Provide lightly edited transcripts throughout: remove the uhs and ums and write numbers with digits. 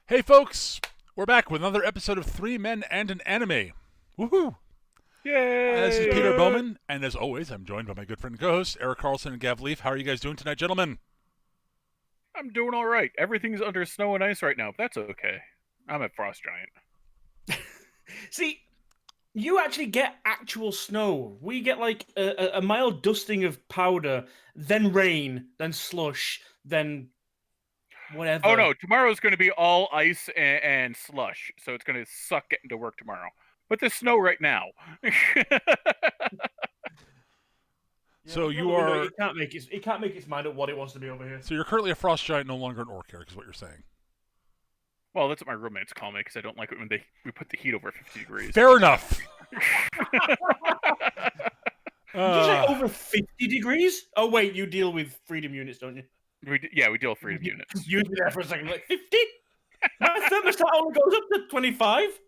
Hey folks, we're back with another episode of Three Men and an Anime. Woohoo! This is Peter Yay! Bowman, and as always, I'm joined by my good friend and co-host, Eric Carlson and Gav Leaf. How are you guys doing tonight, gentlemen? I'm doing all right. Everything's under snow and ice right now, but that's okay. I'm a frost giant. See, you actually get actual snow. We get like a mild dusting of powder, then rain, then slush, then whatever. Oh no, tomorrow's going to be all ice and slush, so it's going to suck getting to work tomorrow. But there's snow right now. So you No, are. It can't make its mind up what it wants to be over here. So you're currently a frost giant, no longer an orc, Eric, is what you're saying. Well, that's what my roommates call me because I don't like it when we put the heat over 50 degrees. Fair enough. Did you say over 50 degrees? Oh wait, you deal with freedom units, don't you? We deal with freedom units. You be there for a second, like 50. My thermostat only goes up to 25.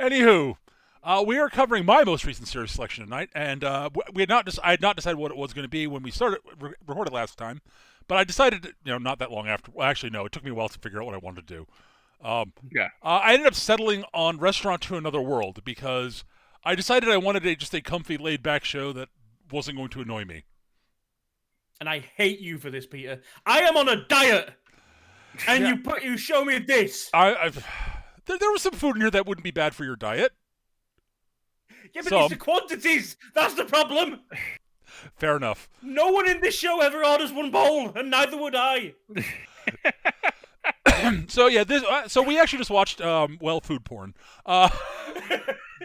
Anywho, we are covering my most recent series selection tonight, and I had not decided what it was going to be when we started recorded last time, but I decided, not that long after. Well, actually, no, it took me a while to figure out what I wanted to do. I ended up settling on Restaurant to Another World because I decided I wanted just a comfy, laid-back show that wasn't going to annoy me. And I hate you for this, Peter. I am on a diet, and you show me this. There was some food in here that wouldn't be bad for your diet. Yeah, but it's the quantities. That's the problem. Fair enough. No one in this show ever orders one bowl, and neither would I. So we actually just watched food porn.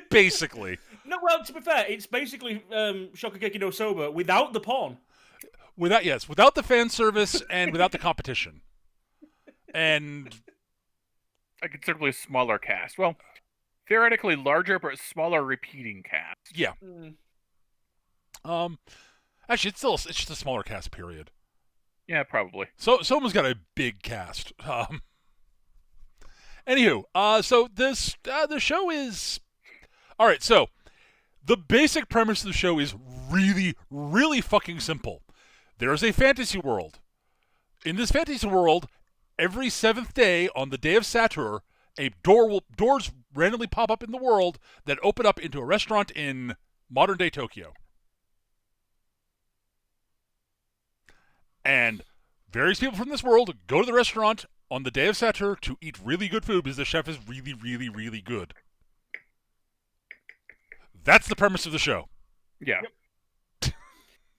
Basically. No, well, to be fair, it's basically Shokugeki no Soba without the porn. Without the fan service and without the competition. And A considerably smaller cast. Well, theoretically larger, but smaller repeating cast. Yeah. Actually, it's just a smaller cast, period. Yeah, probably. So someone's got a big cast. Anywho, so this the show is all right. So the basic premise of the show is really, really fucking simple. There's a fantasy world. In this fantasy world, every 7th day on the day of Saturn, doors randomly pop up in the world that open up into a restaurant in modern day Tokyo. And various people from this world go to the restaurant on the day of Saturn to eat really good food because the chef is really, really, really good. That's the premise of the show. Yeah. Yep.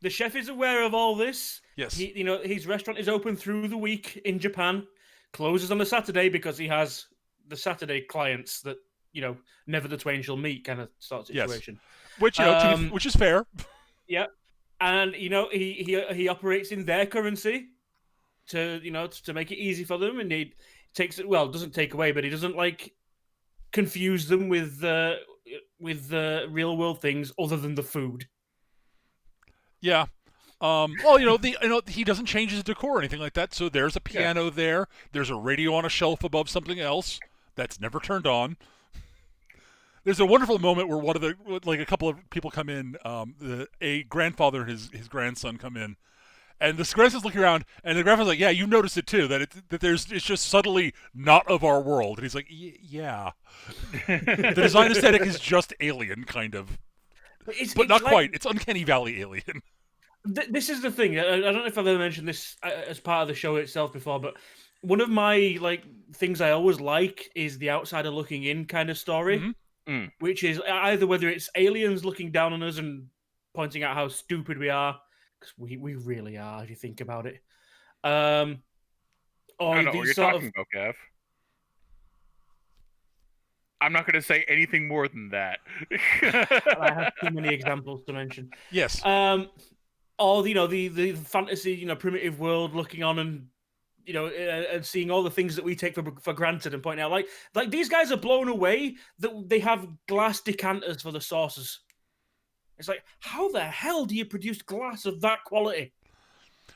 The chef is aware of all this. Yes. His restaurant is open through the week in Japan, closes on a Saturday because he has the Saturday clients that, never the twain shall meet kind of sort of situation. Yes. Which is fair. Yeah. And he operates in their currency to make it easy for them, and he doesn't take away, but he doesn't confuse them with real world things other than the food. Yeah. He doesn't change his decor or anything like that. So there's a piano there. There's a radio on a shelf above something else that's never turned on. There's a wonderful moment where a couple of people come in, a grandfather and his grandson come in, and the grandson's looking around, and the grandfather's like, "Yeah, you noticed it too. It's just subtly not of our world." And he's like, "Yeah." The design aesthetic is just alien, kind of, but not quite. It's Uncanny Valley alien. This is the thing. I don't know if I've ever mentioned this as part of the show itself before, but one of my things I always like is the outsider looking in kind of story. Mm-hmm. Which is either whether it's aliens looking down on us and pointing out how stupid we are, because we really are if you think about it. Or I don't know what you're talking about, Gav. I'm not going to say anything more than that. I have too many examples to mention. Yes. Or the fantasy primitive world looking on and and seeing all the things that we take for granted and pointing out, like these guys are blown away that they have glass decanters for the sauces. It's like, how the hell do you produce glass of that quality?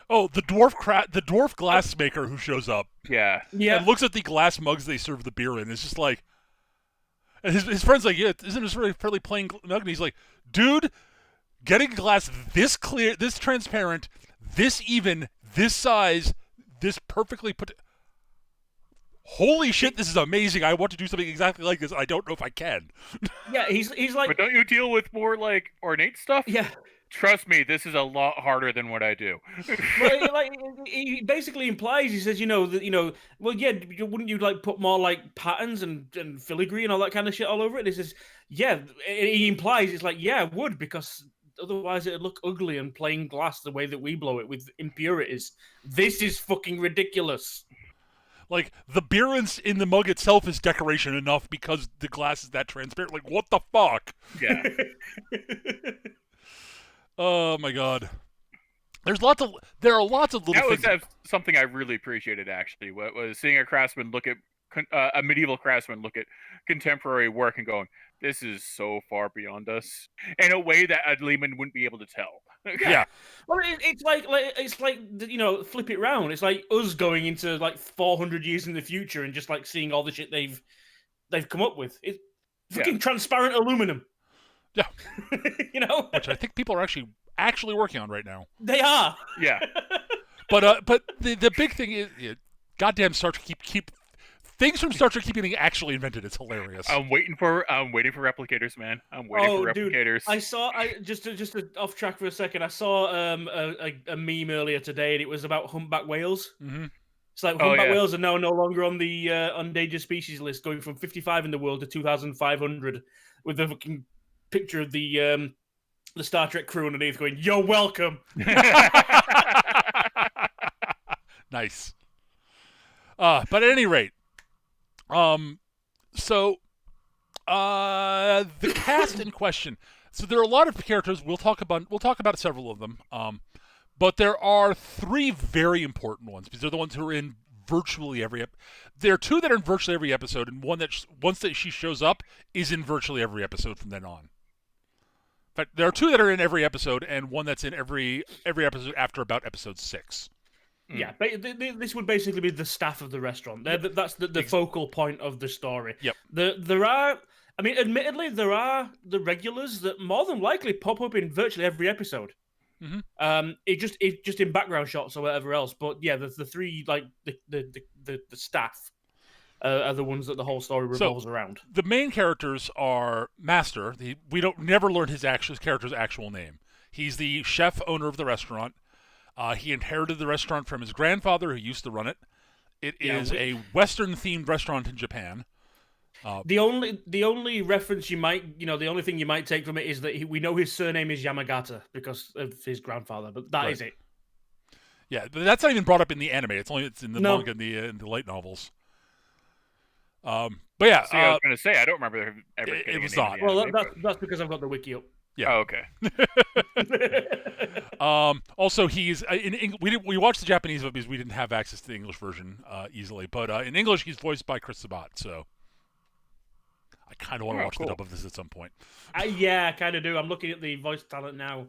Oh, the dwarf glassmaker who shows up. Yeah. And looks at the glass mugs they serve the beer in. It's just like, and his friend's like, "Yeah, isn't this really fairly plain mug?" And he's like, "Dude, getting glass this clear, this transparent, this even, this size, this perfectly put. Holy shit! This is amazing. I want to do something exactly like this. I don't know if I can. Yeah, he's like, But don't you deal with more like ornate stuff? yeah. Trust me, this is a lot harder than what I do. Well, like he basically implies, he says, that, well, yeah, wouldn't you like put more like patterns and filigree and all that kind of shit all over it? And he says, yeah. He implies it's like, yeah, I would, because otherwise it'd look ugly and plain glass the way that we blow it with impurities. This is fucking ridiculous. Like, the beer in the mug itself is decoration enough because the glass is that transparent. Like, what the fuck? Yeah. Oh my god. There are lots of little That was things. something I really appreciated, actually. What was seeing a craftsman look at a medieval craftsman look at contemporary work and going, "This is so far beyond us," in a way that a layman wouldn't be able to tell. Yeah. Well, it's like flip it round. It's like us going into like 400 years in the future and just like seeing all the shit they've come up with. It's fucking transparent aluminum. Yeah. Which I think people are actually working on right now. They are. Yeah. But the big thing is, goddamn Star Trek keep things from Star Trek keep getting actually invented. It's hilarious. I'm waiting for replicators, man. I'm waiting for replicators. Dude, I just off track for a second. I saw a meme earlier today, and it was about humpback whales. Mm-hmm. It's like humpback whales are now no longer on the endangered species list, going from 55 in the world to 2,500, with the fucking picture of the Star Trek crew underneath going, "You're welcome." Nice. But at any rate, so the cast in question. So there are a lot of characters. We'll talk about several of them. But there are three very important ones because they're the ones who are in virtually every. There are two that are in virtually every episode, and one that once that she shows up is in virtually every episode from then on. In fact, there are two that are in every episode, and one that's in every episode after about episode 6. Yeah, this would basically be the staff of the restaurant. That's the focal point of the story. Yep. There are, admittedly, there are the regulars that more than likely pop up in virtually every episode. Mm-hmm. It just in background shots or whatever else. But yeah, the three like the staff are the ones that the whole story revolves around. The main characters are Master. We don't never learn his character's actual name. He's the chef owner of the restaurant. He inherited the restaurant from his grandfather, who used to run it. It is a Western-themed restaurant in Japan. The only reference you might, the only thing you might take from it is that we know his surname is Yamagata because of his grandfather, but that is it. Yeah, but that's not even brought up in the anime. It's in the manga and in the light novels. But yeah, see, I was going to say I don't remember ever. It was not. Well, that's because I've got the wiki up. Yeah. Oh, okay. Also, he's we watched the Japanese because we didn't have access to the English version easily. But in English, he's voiced by Chris Sabat. So I kind of want to watch the dub of this at some point. Yeah, I kind of do. I'm looking at the voice talent now.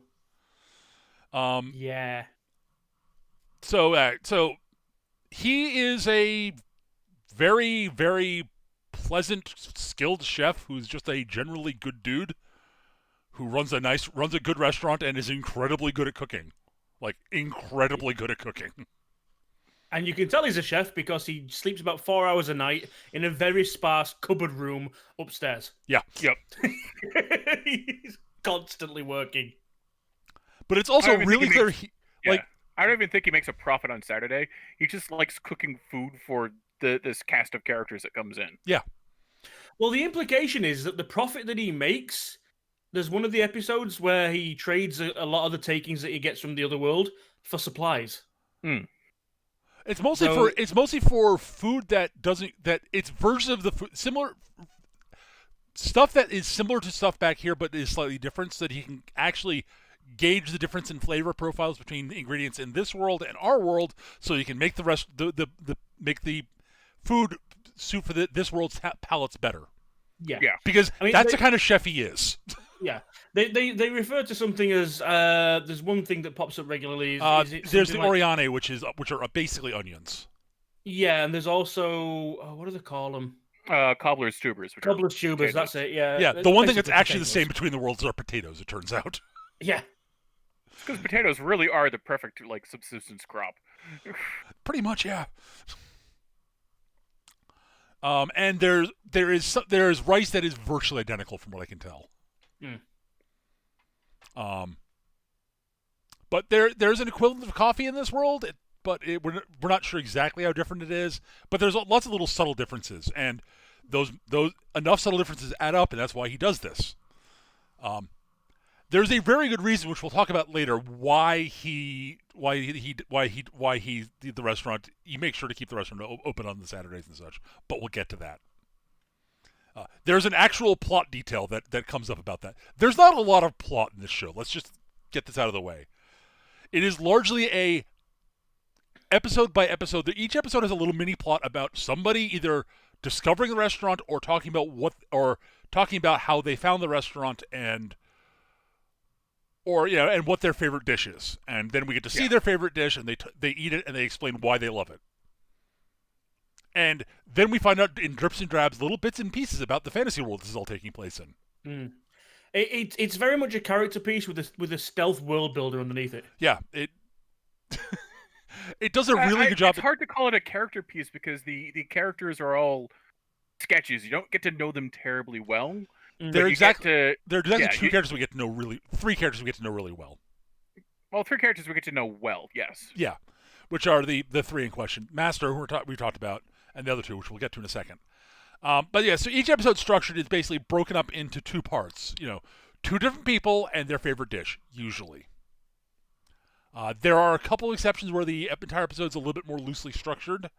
Yeah. So he is a very, very pleasant, skilled chef who's just a generally good dude who runs a good restaurant and is incredibly good at cooking. Like, incredibly good at cooking. And you can tell he's a chef because he sleeps about 4 hours a night in a very sparse cupboard room upstairs. Yeah. Yep. He's constantly working. But it's also really clear I don't even think he makes a profit on Saturday. He just likes cooking food for this cast of characters that comes in. Yeah. Well, the implication is that the profit that he makes, there's one of the episodes where he trades a lot of the takings that he gets from the other world for supplies. It's mostly for food that it's versions of the food, similar stuff that is similar to stuff back here, but is slightly different, so that he can actually gauge the difference in flavor profiles between the ingredients in this world and our world, so you can make the rest make the food suit for this world's palates better. Yeah. Because that's the kind of chef he is. Yeah. They refer to something as there's one thing that pops up regularly. There's the Oriane, which are basically onions. Yeah, and there's also what do they call them? Cobbler's tubers. Cobbler's tubers. That's it. Yeah. Yeah. The one thing that's actually the same between the worlds are potatoes. It turns out. Yeah. because potatoes really are the perfect like subsistence crop. Pretty much, yeah. And there is rice that is virtually identical from what I can tell. Mm. But there's an equivalent of coffee in this world, we're not sure exactly how different it is. But there's lots of little subtle differences, and those enough subtle differences add up, and that's why he does this. There's a very good reason, which we'll talk about later, why the restaurant. He makes sure to keep the restaurant open on the Saturdays and such. But we'll get to that. There's an actual plot detail that comes up about that. There's not a lot of plot in this show. Let's just get this out of the way. It is largely a episode by episode. Each episode has a little mini plot about somebody either discovering the restaurant or talking about how they found the restaurant and what their favorite dish is. And then we get to see their favorite dish, and they eat it, and they explain why they love it. And then we find out in drips and drabs, little bits and pieces about the fantasy world this is all taking place in. Mm. It's very much a character piece with a stealth world builder underneath it. Yeah, it does a really good job. It's hard to call it a character piece because the characters are all sketches. You don't get to know them terribly well. They're exactly two characters we get to know really. 3 characters we get to know really well. Well, 3 characters we get to know well. Yes. Yeah, which are the 3 in question: Master, who we talked about, and the other 2, which we'll get to in a second. But yeah, so each episode structured is basically broken up into 2 parts. 2 different people and their favorite dish, usually. There are a couple exceptions where the entire episode's a little bit more loosely structured,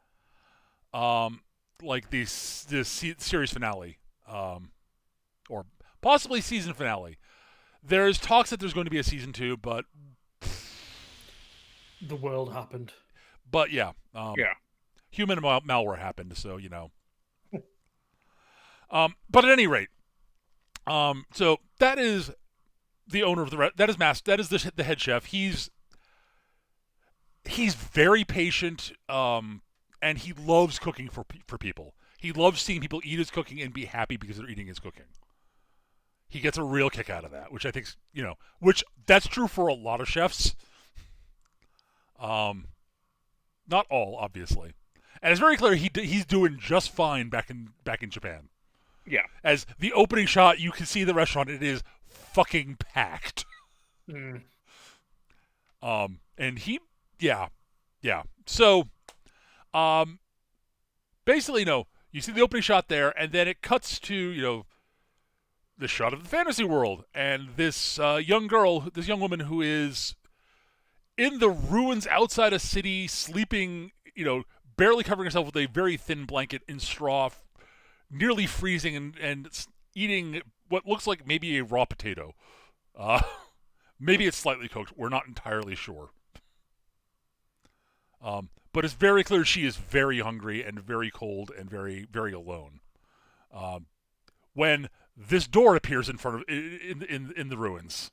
like this series finale, or possibly season finale. There's talks that there's going to be a season 2, but the world happened. But yeah, human malware happened, so but at any rate, so that is the owner of that is the head chef. He's very patient, and he loves cooking for people. He loves seeing people eat his cooking and be happy because they're eating his cooking. He gets a real kick out of that, which I think, which that's true for a lot of chefs. Not all, obviously, and it's very clear he's doing just fine back in Japan. Yeah. As the opening shot, you can see the restaurant; it is fucking packed. Mm. And yeah. So, basically, you see the opening shot there, and then it cuts to the shot of the fantasy world, and this young woman who is in the ruins outside a city, sleeping, barely covering herself with a very thin blanket in straw, nearly freezing, and eating what looks like maybe a raw potato. Maybe it's slightly cooked. We're not entirely sure. But it's very clear she is very hungry and very cold and very, very alone. When this door appears in front of in the ruins.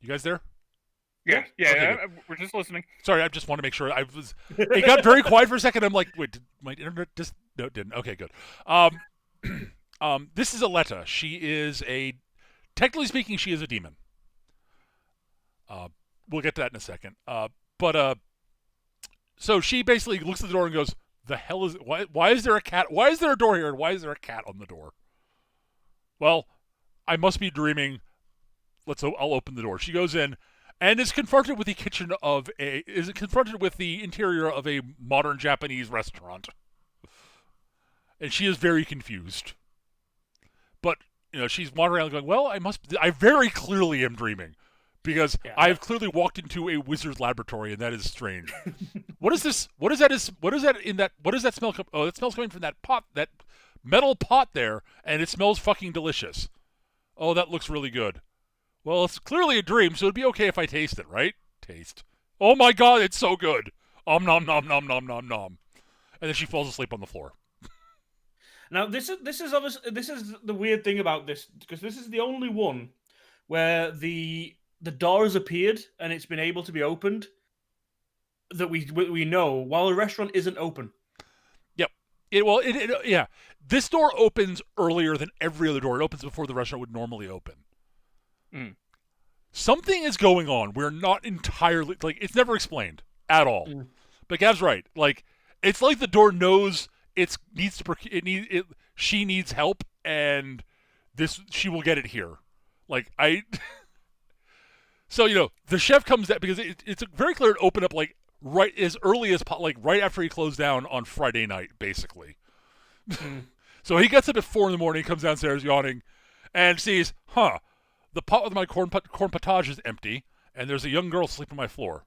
You guys there? Yeah. Okay, we're just listening. Sorry, I just want to make sure. It got very quiet for a second. I'm like, wait, did my internet just? No, it didn't. Okay, good. This is Aletta. She is technically speaking, she is a demon. We'll get to that in a second. So she basically looks at the door and goes, "The hell is it? Why is there a cat? Why is there a door here? And why is there a cat on the door?" Well, I must be dreaming. I'll open the door. She goes in and is confronted with the interior of a modern Japanese restaurant. And she is very confused. But, she's wandering around going, well, I very clearly am dreaming. Because I've clearly walked into a wizard's laboratory, and that is strange. What is this? What is that smell? Oh, that smells coming from that pot, that metal pot there, and it smells fucking delicious. Oh, that looks really good. Well, it's clearly a dream, so it'd be okay if I taste it, right? Taste. Oh my god, it's so good. Nom nom nom nom nom nom. And then she falls asleep on the floor. Now, this is obviously the weird thing about this, because this is the only one where the door has appeared and it's been able to be opened that we know while the restaurant isn't open. Yep. Yeah. This door opens earlier than every other door. It opens before the restaurant would normally open. Mm. Something is going on. We're not entirely like it's never explained at all. But Gav's right. Like it's like the door knows she needs help, and she will get it here. Like so the chef comes out because it's very clear to open up like right as early as like right after he closed down on Friday night, basically. So he gets up at 4 a.m, comes downstairs yawning, and sees, the pot with my corn potage is empty, and there's a young girl sleeping on my floor.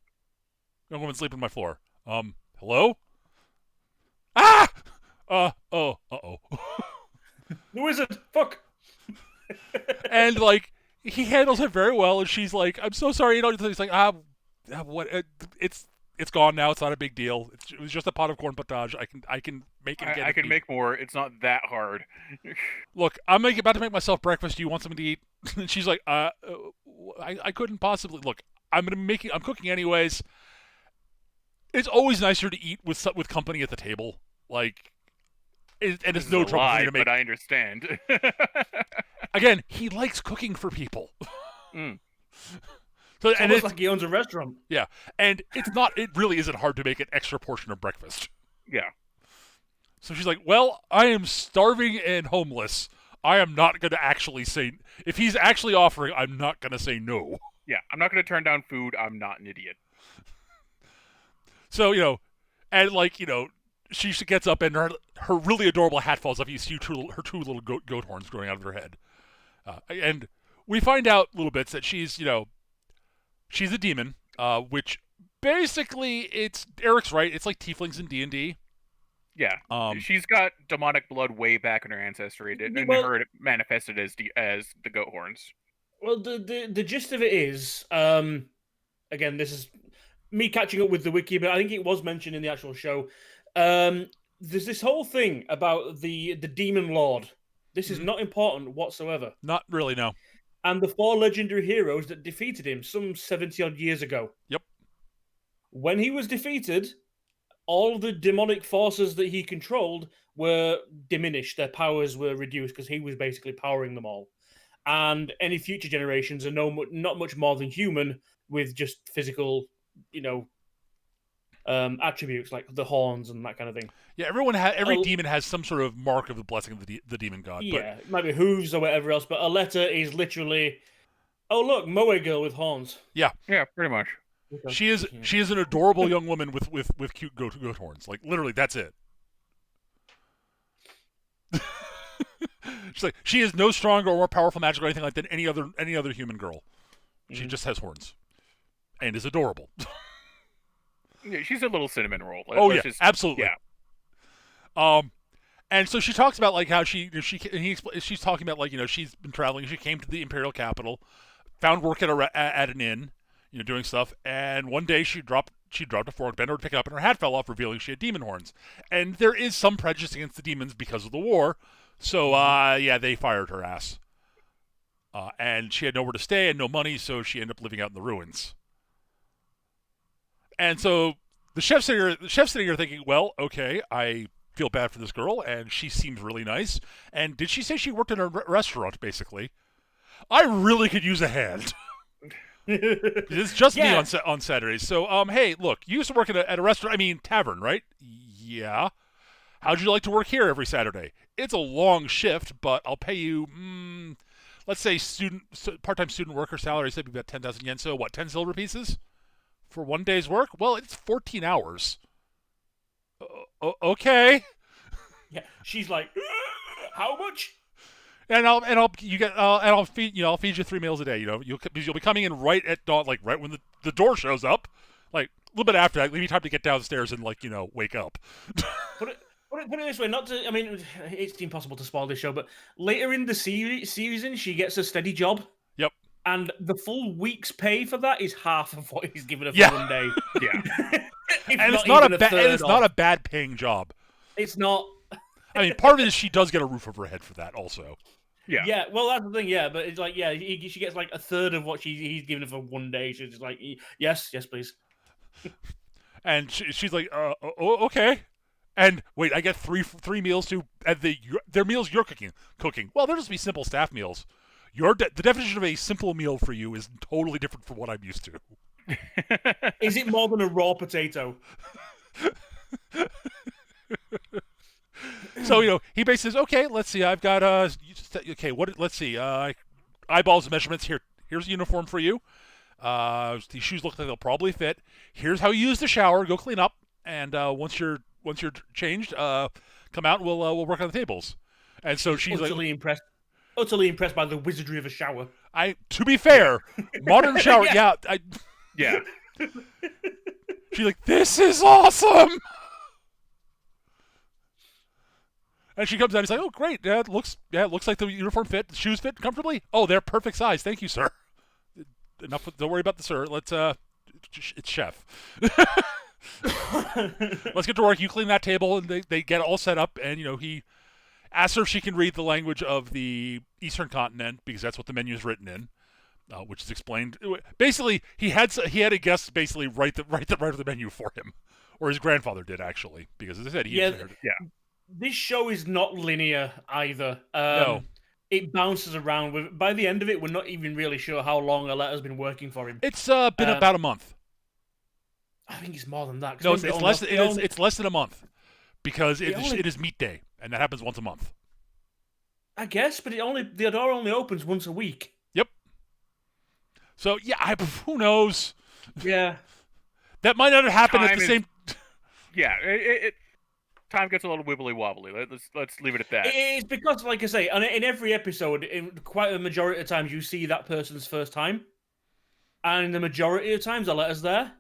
Young woman sleeping on my floor. Hello? Ah! Oh. The wizard! Fuck! And, like, he handles it very well, and she's like, I'm so sorry. He's like, what? It's gone now. It's not a big deal. It was just a pot of corn potage. I can make it again. I can make more. It's not that hard. Look, I'm about to make myself breakfast. Do you want something to eat? And she's like, I couldn't possibly. Look, I'm cooking anyways. It's always nicer to eat with company at the table. Like, and it's no trouble for you to make. But I understand. Again, he likes cooking for people. So, it's almost like he owns a restaurant. Yeah, and it really isn't hard to make an extra portion of breakfast. Yeah. So she's like, well, I am starving and homeless. I am not going to actually say, if he's actually offering, I'm not going to say no. Yeah, I'm not going to turn down food. I'm not an idiot. So, and like, she gets up and her really adorable hat falls off. You see her two little goat horns growing out of her head. And we find out little bits that she's a demon, which basically Eric's right. It's like tieflings in D&D. Yeah, she's got demonic blood way back in her ancestry, and it manifested as the goat horns. Well, the gist of it is, again, this is me catching up with the wiki, but I think it was mentioned in the actual show. There's this whole thing about the demon lord. This is not important whatsoever. Not really, no. And the 4 legendary heroes that defeated him some 70-odd years ago. Yep. When he was defeated, all the demonic forces that he controlled were diminished. Their powers were reduced because he was basically powering them all. And any future generations are not much more than human with just physical, attributes like the horns and that kind of thing. Yeah, every demon has some sort of mark of the blessing of the demon god. Yeah, it might be hooves or whatever else, but Aletta is literally, oh look, Moe girl with horns. Yeah, pretty much. Okay. She is an adorable young woman with cute goat horns. Like literally, that's it. She's like, she is no stronger or more powerful magic or anything like that than any other human girl. She just has horns, and is adorable. Yeah, she's a little cinnamon roll. Absolutely. Yeah. And so she talks about like how she's talking about like she's been traveling. She came to the imperial capital, found work at an inn, doing stuff. And one day she dropped a fork, bent over to pick it up, and her hat fell off, revealing she had demon horns. And there is some prejudice against the demons because of the war. So they fired her ass. And she had nowhere to stay and no money, so she ended up living out in the ruins. And so the chef's sitting here thinking, well, okay, I feel bad for this girl, and she seems really nice. And did she say she worked in a restaurant, basically? I really could use a hand. It's just me on Saturdays. So, hey, look, you used to work at a restaurant, tavern, right? Yeah. How'd you like to work here every Saturday? It's a long shift, but I'll pay you, let's say part-time student worker salary, said about 10,000 yen, so what, 10 silver pieces? For one day's work? Well, it's 14 hours. Okay. Yeah, she's like, how much? And I'll feed you 3 meals a day. You'll be coming in right at dawn, like right when the door shows up, like a little bit after that. Leave you time to get downstairs and wake up. Put it this way, it's impossible to spoil this show, but later in the season, she gets a steady job. Yep. And the full week's pay for that is half of what he's given her for one day. Yeah. And it's not a bad paying job. It's not. Part of it is she does get a roof over her head for that also. Yeah. Yeah, well, that's the thing, yeah. But it's like, yeah, she gets like a third of what he's given her for one day. She's just like, yes, please. And she's like, okay. And wait, I get three meals too. Their meals you're cooking. Well, they'll just be simple staff meals. the definition of a simple meal for you is totally different from what I'm used to. Is it more than a raw potato? So he basically says, okay, let's see, I've got okay, let's see, eyeballs and measurements here. Here's a uniform for you. These shoes look like they'll probably fit. Here's how you use the shower. Go clean up, and once you're changed, come out. And we'll work on the tables. And so she's utterly impressed by the wizardry of a shower. To be fair, modern shower, yeah. Yeah. She's like, this is awesome. And she comes out. He's like, oh great, it looks like the uniform fit, the shoes fit comfortably. Oh, they're perfect size. Thank you, sir. Enough. Don't worry about the sir. Let's it's chef. Let's get to work. You clean that table, and they get all set up. And he asks her if she can read the language of the Eastern Continent because that's what the menu is written in, which is explained. Basically, he had a guest basically write the menu for him, or his grandfather did actually, because as I said, he inherited. Yeah. This show is not linear either. No. It bounces around. By the end of it, we're not even really sure how long Aletta's been working for him. It's been about a month. I think it's more than that. No, it's less. It's less than a month because it is meat day, and that happens once a month. I guess, but the door only opens once a week. Yep. So yeah, who knows? Yeah. That might not have happened at the same. Yeah, time gets a little wibbly wobbly. Let's leave it at that. It's because, like I say, in every episode, in quite a majority of times, you see that person's first time, and in the majority of times, Aletta's there.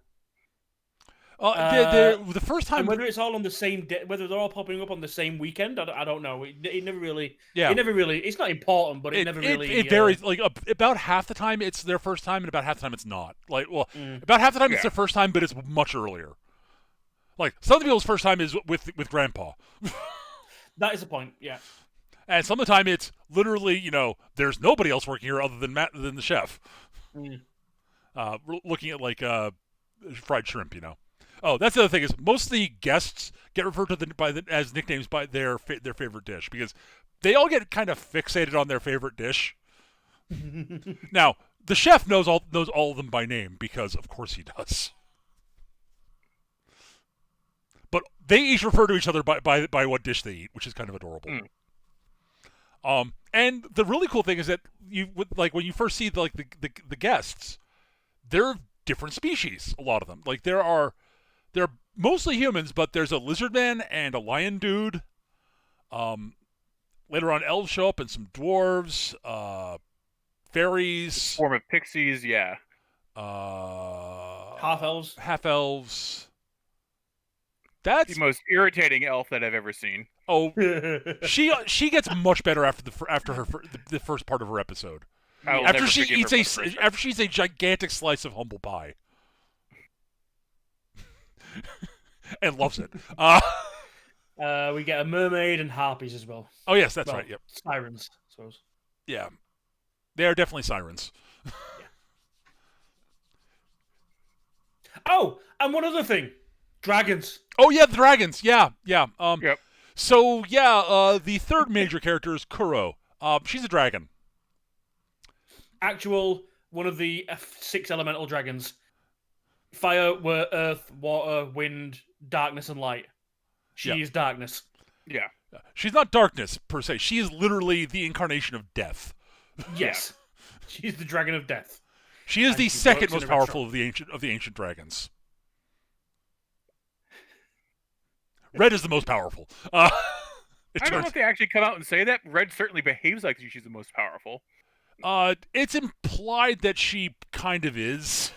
The first time, and whether it's all on the same day, whether they're all popping up on the same weekend, I don't know. It never really. Yeah. It never really. It's not important, but it never really. It varies. Like about half the time, it's their first time, and about half the time, it's not. About half the time, it's their first time, but it's much earlier. Like some people's first time is with Grandpa. That is the point. Yeah. And some of the time, it's literally there's nobody else working here other than than the chef. Looking at fried shrimp, Oh, that's the other thing is most of the guests get referred to as nicknames by their favorite dish because they all get kind of fixated on their favorite dish. Now, the chef knows all of them by name because of course he does. But they each refer to each other by what dish they eat, which is kind of adorable. And the really cool thing is that when you first see the guests, they're different species. A lot of them, they're mostly humans, but there's a lizard man and a lion dude. Later on, elves show up and some dwarves, fairies, form of pixies, yeah. Half elves. That's the most irritating elf that I've ever seen. Oh, she gets much better after the first part of her episode. After she eats a gigantic slice of humble pie. And loves it. We get a mermaid and harpies as well. Oh yes, that's right. Yep. Sirens, I suppose. Yeah, they are definitely sirens. Yeah. Oh, and one other thing, dragons. Oh yeah, the dragons. Yeah. Yep. So yeah, the third major character is Kuro. She's a dragon. One of the 6 elemental dragons. Fire, earth, water, wind, darkness, and light. She is darkness. Yeah. She's not darkness, per se. She is literally the incarnation of death. Yes. She's the dragon of death. She is the second most powerful of the ancient dragons. Red is the most powerful. I don't know if they actually come out and say that. Red certainly behaves like she's the most powerful. It's implied that she kind of is.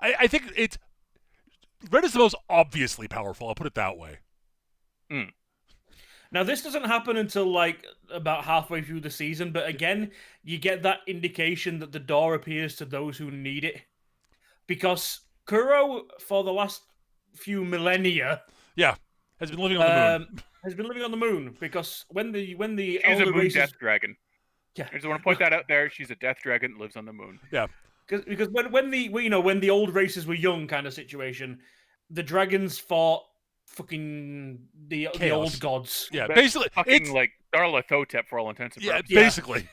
I think Red is the most obviously powerful. I'll put it that way. Now, this doesn't happen until about halfway through the season, but again, you get that indication that the door appears to those who need it. Because Kuro, for the last few millennia, has been living on the moon. Because when the she's a moon races... death dragon. Yeah, I just want to point that out there. She's a death dragon that lives on the moon. Yeah. Because when the old races were young, kind of situation, the dragons fought fucking the old gods. Yeah, basically fucking like Darla Thotep for all intents and purposes. Yeah, basically.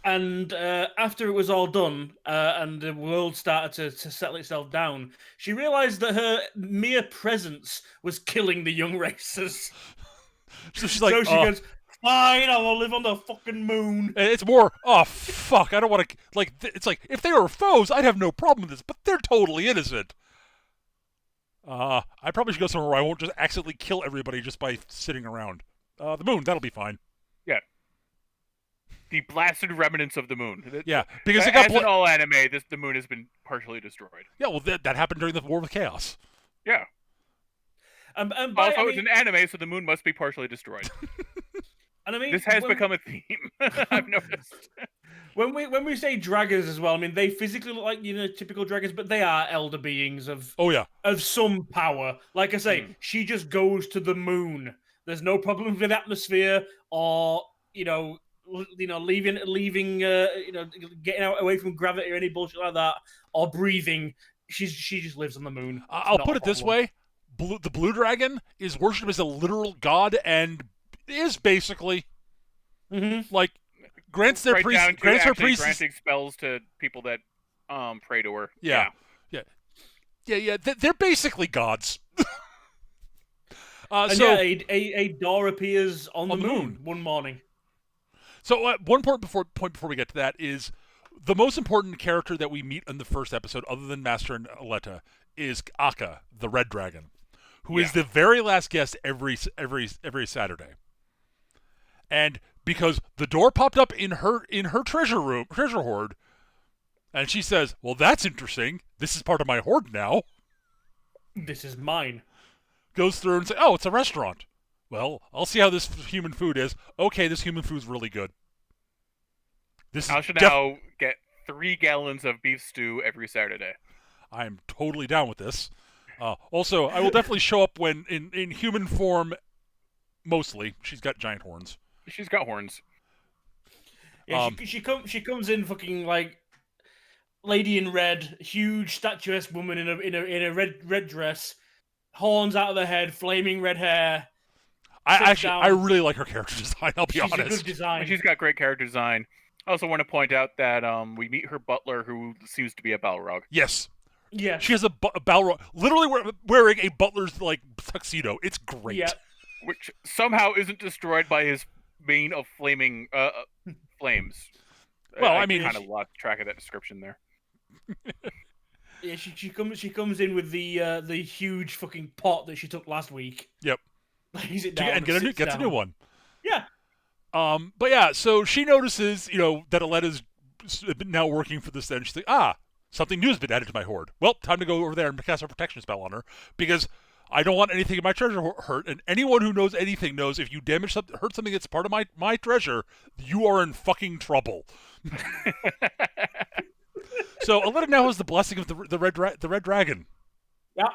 And after it was all done and the world started to settle itself down, she realized that her mere presence was killing the young races. So she's like, So she goes, fine, I'll live on the fucking moon. it's more, oh, fuck, I don't want to, like, it's like, if they were foes, I'd have no problem with this, but they're totally innocent. I probably should go somewhere where I won't just accidentally kill everybody just by sitting around. The moon, that'll be fine. Yeah. The blasted remnants of the moon. Yeah, because it as got in all anime, the moon has been partially destroyed. Yeah, well, that happened during the War with Chaos. Yeah. And also, it's an anime, so the moon must be partially destroyed. And I mean, this has become a theme. I've noticed. When we say dragons as well, I mean they physically look like typical dragons, but they are elder beings of of some power. Like I say, she just goes to the moon. There's no problem with atmosphere or leaving getting out away from gravity or any bullshit like that, or breathing. She just lives on the moon. I'll put it this way: the blue dragon is worshipped as a literal god and is basically like grants their priests granting spells to people that pray to her. Yeah. They're basically gods. A door appears on the moon one morning. So one point before we get to that is the most important character that we meet in the first episode, other than Master and Aletta, is Akka, the Red Dragon, who is the very last guest every Saturday. And because the door popped up in her treasure hoard, and she says, "Well, that's interesting. This is part of my hoard now. This is mine." Goes through and says, "Oh, it's a restaurant. Well, I'll see how this human food is. Okay, this human food's really good. I should now get 3 gallons of beef stew every Saturday. I'm totally down with this. Also, I will definitely show up when in human form. Mostly, she's got giant horns. She's got horns. Yeah, she comes in fucking like lady in red, huge statuesque woman in a red dress, horns out of her head, flaming red hair. I really like her character design. I'll be honest. She's a good design. She's got great character design. I also want to point out that we meet her butler, who seems to be a Balrog. Yes. Yeah. She has a Balrog, literally wearing a butler's like tuxedo. It's great. Yeah. Which somehow isn't destroyed by his mane of flaming flames. Well, I mean, kind of lost track of that description there. Yeah, she comes in with the huge fucking pot that she took last week. Yep. Lays it down and gets a new one. Yeah. But yeah, so she notices, that Aletta's now working for this. Then she's like, something new has been added to my hoard. Well, time to go over there and cast a protection spell on her because I don't want anything in my treasure hurt. And anyone who knows anything knows if you hurt something that's part of my treasure, you are in fucking trouble. So Aletta now has the blessing of the red dragon. Yeah.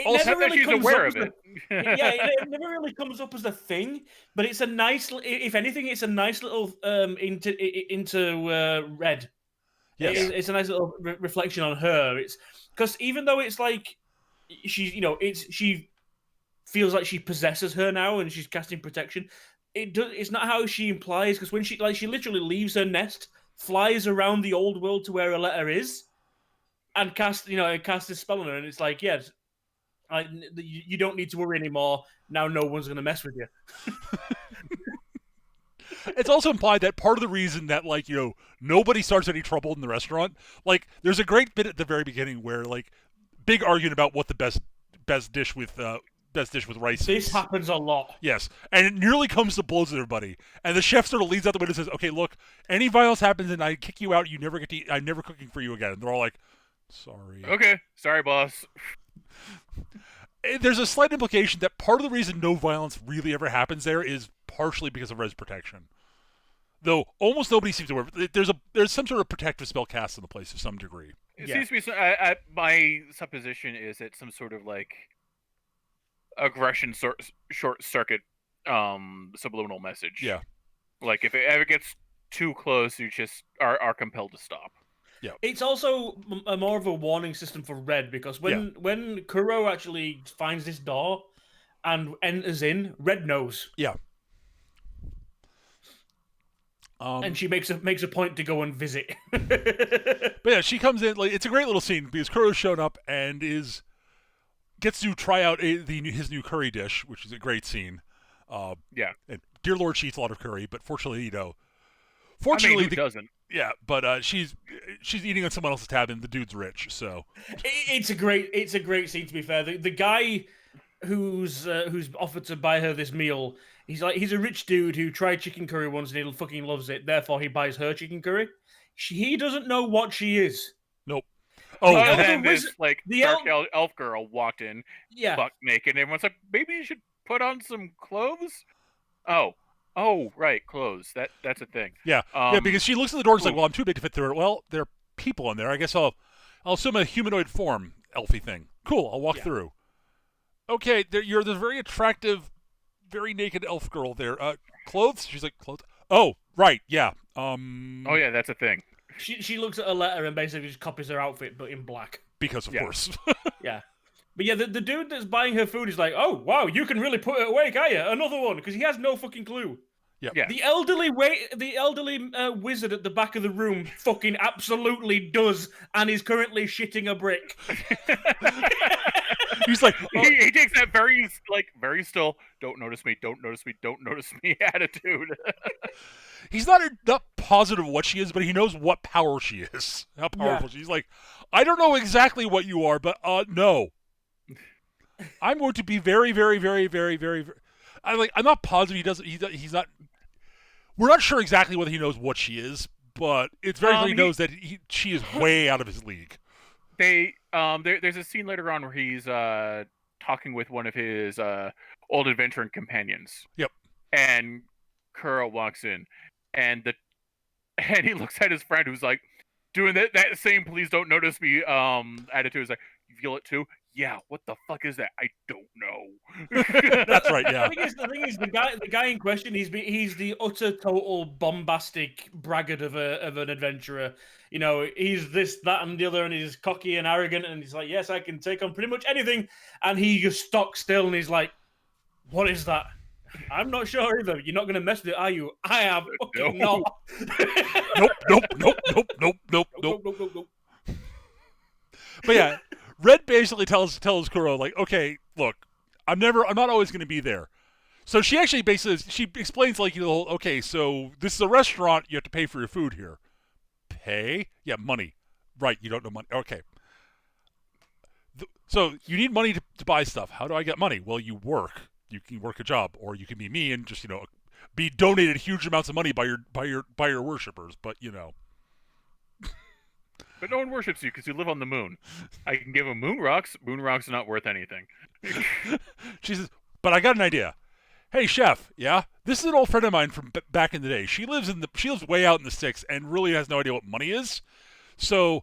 It never really she's aware of it. It never really comes up as a thing, but it's a nice. If anything, it's a nice little into Red. Yes. It's a nice little reflection on her. It's because even though it's like she feels like she possesses her now and she's casting protection. It's not how she implies because when she literally leaves her nest, flies around the old world to where Aletta is, and casts a spell on her, and it's like, yes. You don't need to worry anymore. Now no one's going to mess with you. It's also implied that part of the reason that, nobody starts any trouble in the restaurant, there's a great bit at the very beginning where, big argument about what the best dish with rice is. This happens a lot. Yes. And it nearly comes to blows with everybody. And the chef sort of leads out the window and says, okay, look, any violence happens and I kick you out, I'm never cooking for you again. And they're all like, sorry. Okay. Sorry, boss. There's a slight implication that part of the reason no violence really ever happens there is partially because of res protection. Though almost nobody seems to aware. There's some sort of protective spell cast in the place to some degree. It seems to be my supposition is it's some sort of aggression short circuit subliminal message. Yeah. If it ever gets too close, you just are compelled to stop. Yeah. It's also more of a warning system for Red because when Kuro actually finds this door and enters in, Red knows. Yeah. And she makes a point to go and visit. But yeah, she comes in. Like, it's a great little scene because Kuro's shown up and gets to try out his new curry dish, which is a great scene. Yeah. And dear Lord, she eats a lot of curry, but fortunately, Who doesn't? Yeah, but she's eating on someone else's tab, and the dude's rich, so it's a great scene. To be fair, the guy who's offered to buy her this meal, he's a rich dude who tried chicken curry once and he fucking loves it. Therefore, he buys her chicken curry. He doesn't know what she is. Nope. Oh, and then this dark elf girl walked in, yeah, buck naked, and everyone's like, "Maybe you should put on some clothes." Oh, right, clothes. That's a thing. Yeah, because she looks at the door and is like, "Well, I'm too big to fit through it." Well, there are people in there. I guess I'll assume a humanoid form, elfy thing. Cool. I'll walk through. Okay, you're the very attractive, very naked elf girl there. Clothes? She's like, clothes? Oh, right, yeah. Oh yeah, that's a thing. She looks at a letter and basically just copies her outfit, but in black. Because of course. Yeah. But yeah, the dude that's buying her food is like, "Oh wow, you can really put it away, can't you? Another one," because he has no fucking clue. Yep. Yeah. The elderly wizard at the back of the room fucking absolutely does, and is currently shitting a brick. He's like, he takes that very still, don't notice me attitude. He's not positive what she is, but he knows what power she is. How powerful she's like. I don't know exactly what you are, but no. I'm going to be very, very, very, very, very. I'm not positive he doesn't. He's not. We're not sure exactly whether he knows what she is, but it's very clear he knows that she is way out of his league. There's a scene later on where he's talking with one of his old adventuring companions. Yep. And Kuro walks in, and he looks at his friend who's like doing that same "please don't notice me" attitude. He's like, "You feel it too?" Yeah, what the fuck is that? I don't know. That's right. Yeah. The thing is, the guy in question, he's the utter total bombastic braggart of an adventurer. He's this, that, and the other, and he's cocky and arrogant, and he's like, "Yes, I can take on pretty much anything." And he just stocks still, and he's like, "What is that? I'm not sure either. You're not going to mess with it, are you?" "I am fucking not." Nope. But yeah. Red basically tells Kuro, like, "Okay, look, I'm not always going to be there." So she actually she explains, like, okay, so this is a restaurant, you have to pay for your food here. Pay? Yeah, money. Right, you don't know money. Okay. So you need money to buy stuff. How do I get money? Well, you work. You can work a job, or you can be me and just, be donated huge amounts of money by your worshippers, but But no one worships you because you live on the moon. I can give them moon rocks. Moon rocks are not worth anything. She says, "But I got an idea. Hey, chef, yeah? This is an old friend of mine from back in the day. She lives way out in the sticks and really has no idea what money is. So,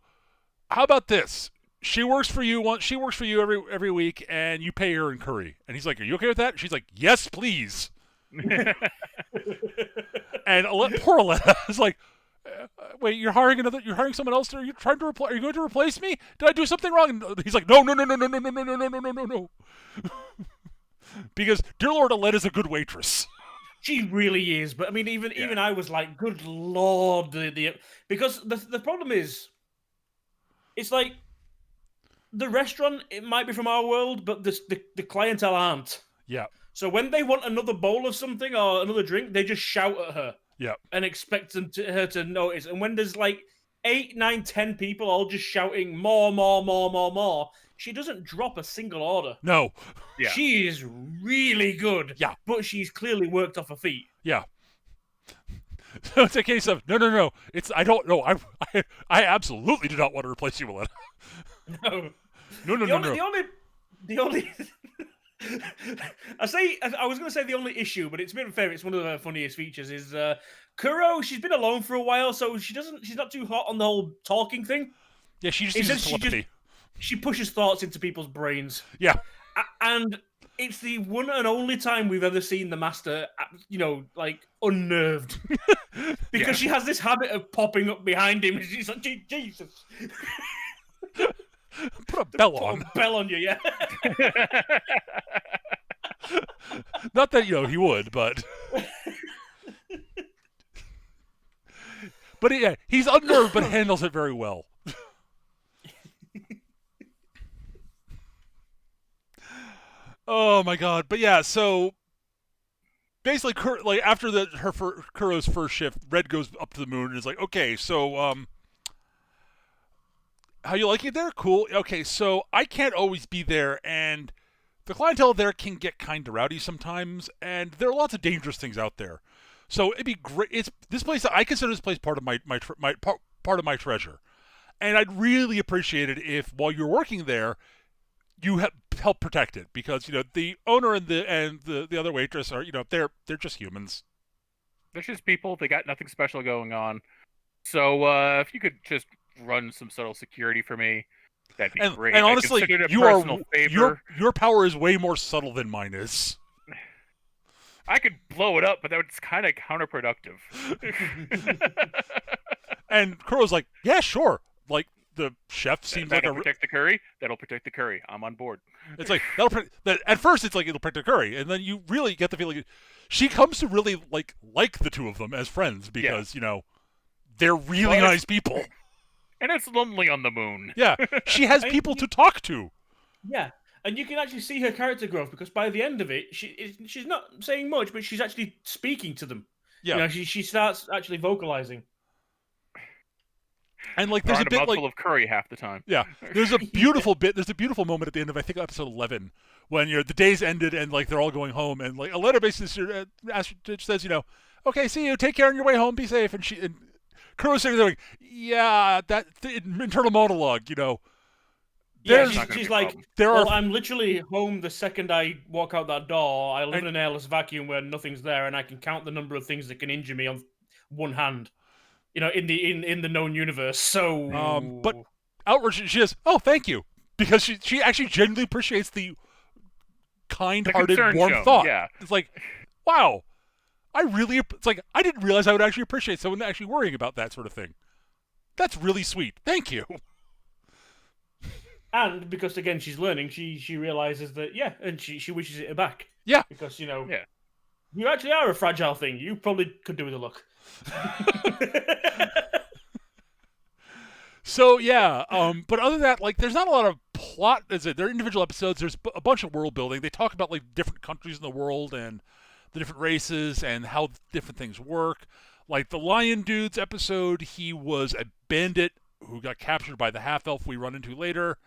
how about this? She works for you every week, and you pay her in curry." And he's like, "Are you okay with that?" She's like, "Yes, please." And poor Aletta is like, "Wait, you're hiring someone else? Are you going to replace me? Did I do something wrong?" And he's like, "No. Because dear Lord, Aletta's a good waitress." She really is, but I mean, even I was like, "Good Lord!" Because the problem is, it's like the restaurant. It might be from our world, but the clientele aren't. Yeah. So when they want another bowl of something or another drink, they just shout at her. Yeah. And expect her to notice. And when there's like 8, 9, 10 people all just shouting more, she doesn't drop a single order. No. Yeah. She is really good. Yeah. But she's clearly worked off her feet. Yeah. So it's a case of no. I don't know. I absolutely do not want to replace you, Aletta. No. No. The only I was going to say the only issue, but it's been fair. It's one of the funniest features is Kuro. She's been alone for a while, so she's not too hot on the whole talking thing. Yeah, she just uses telepathy. She pushes thoughts into people's brains. Yeah, and it's the one and only time we've ever seen the master, like unnerved, because she has this habit of popping up behind him. And she's like, "Jesus." Put a bell on. Put a bell on you, yeah. Not that he would, but But yeah, he's unnerved, but handles it very well. Oh my god! But yeah, so basically, like after Kuro's first shift, Red goes up to the moon and is like, "Okay, so how you like it there? Cool. Okay, so I can't always be there, and the clientele there can get kind of rowdy sometimes, and there are lots of dangerous things out there. So it'd be great. It's this place. I consider this place part of part of my treasure, and I'd really appreciate it if while you're working there, you help protect it because the owner and the other waitress are they're just humans. They're just people. They got nothing special going on. So if you could just run some subtle security for me, that'd be great. And honestly, I consider it a personal favor. Your power is way more subtle than mine is. I could blow it up, but that was kind of counterproductive. And Kuro's like, yeah, sure. Like the chef seems like protect the curry. That'll protect the curry. I'm on board. It's like at first it's like it'll protect the curry, and then you really get the feeling she comes to really like the two of them as friends because they're really nice people. And it's lonely on the moon. Yeah, she has people to talk to. Yeah, and you can actually see her character growth because by the end of it, she's not saying much, but she's actually speaking to them. Yeah, she starts actually vocalizing. And like there's a bit like of curry half the time. Yeah, there's a beautiful bit. There's a beautiful moment at the end of I think episode 11 when the day's ended and like they're all going home and like a letter basically says okay, see you, take care on your way home, be safe. And Kuro's sitting there like, yeah, that internal monologue, Yeah, she's like, I'm literally home the second I walk out that door. I live in an airless vacuum where nothing's there, and I can count the number of things that can injure me on one hand. In the known universe. So, but outwardly she says, "Oh, thank you," because she actually genuinely appreciates the kind-hearted, warm thought. Yeah, it's like, wow, it's like I didn't realize I would actually appreciate someone actually worrying about that sort of thing. That's really sweet. Thank you. And because again she's learning, she realizes that and she wishes it back. Yeah, because you actually are a fragile thing. You probably could do with a look. So yeah, but other than that, like, there's not a lot of plot. They're individual episodes. There's a bunch of world building. They talk about like different countries in the world and the different races and how different things work. Like the Lion Dudes episode, he was a bandit who got captured by the half elf we run into later,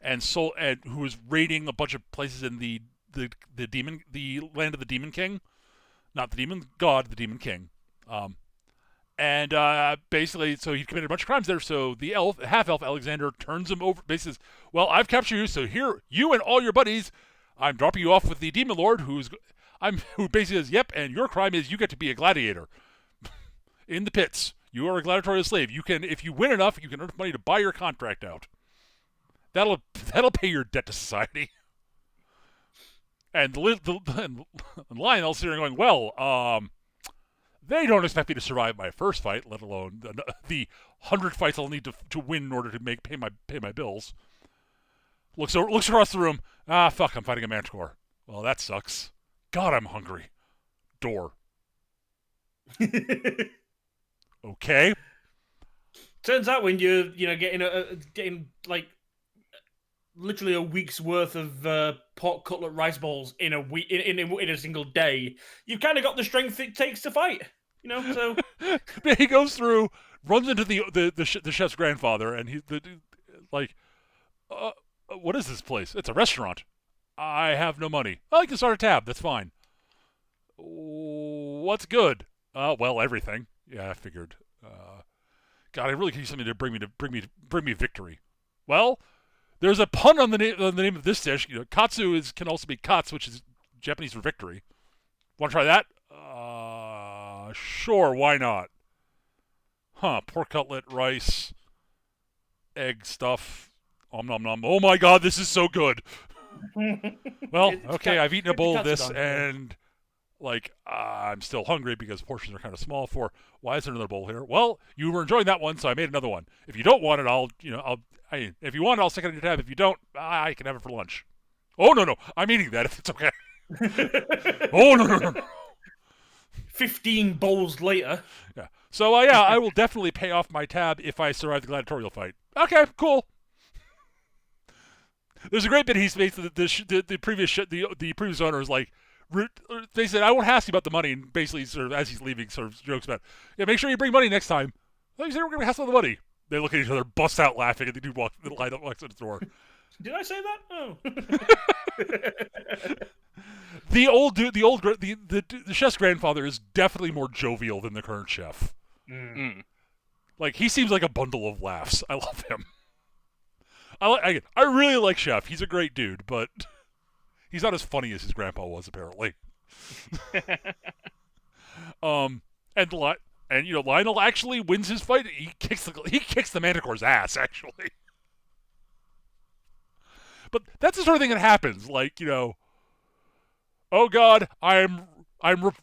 and who was raiding a bunch of places in the land of the Demon King, not the Demon God, the Demon King. And basically, so he committed a bunch of crimes there. So the half-elf Alexander turns him over. Basically says, well, I've captured you, so here, you and all your buddies, I'm dropping you off with the Demon Lord, who basically says, yep, and your crime is you get to be a gladiator in the pits. You are a gladiatorial slave. You can, if you win enough, you can earn money to buy your contract out. That'll pay your debt to society. And the Lion also sitting there going, well, they don't expect me to survive my first fight, let alone the 100 fights I'll need to win in order to pay my bills. Looks across the room. Ah, fuck! I'm fighting a manticore. Well, that sucks. God, I'm hungry. Door. Okay. Turns out when you're getting like literally a week's worth of pork cutlet rice balls in a week in a single day, you've kind of got the strength it takes to fight. So he goes through, runs into the chef's grandfather, and he's like, what is this place? It's a restaurant. I have no money. Oh, you can start a tab. That's fine. What's good? Well, everything. Yeah, I figured. God, I really could use something to bring me victory. Well, there's a pun on the name of this dish. Katsu can also be kats, which is Japanese for victory. Want to try that? Sure, why not? Huh, pork cutlet, rice, egg stuff. Om nom nom. Oh my god, this is so good. Well, okay, I've eaten a bowl of this, and like I'm still hungry because portions are kind of small for. Why is there another bowl here? Well, you were enjoying that one, so I made another one. If you don't want it, if you want it, I'll stick it in your tab. If you don't, I can have it for lunch. Oh no, I'm eating that if it's okay. Oh no. 15 bowls later. Yeah. So yeah, I will definitely pay off my tab if I survive the gladiatorial fight. Okay, cool. There's a great bit he's made. The previous owner is like, they said, I won't ask you about the money, and basically sort of as he's leaving, sort of jokes about, yeah, make sure you bring money next time. Like, we're gonna hassle the money. They look at each other, bust out laughing, and the dude walks out the door. Did I say that? Oh. The chef's grandfather is definitely more jovial than the current chef. Like, he seems like a bundle of laughs. I love him. I really like Chef. He's a great dude, but he's not as funny as his grandpa was, apparently. Lionel actually wins his fight. He kicks the Manticore's ass, actually. But that's the sort of thing that happens. Like, oh God, I'm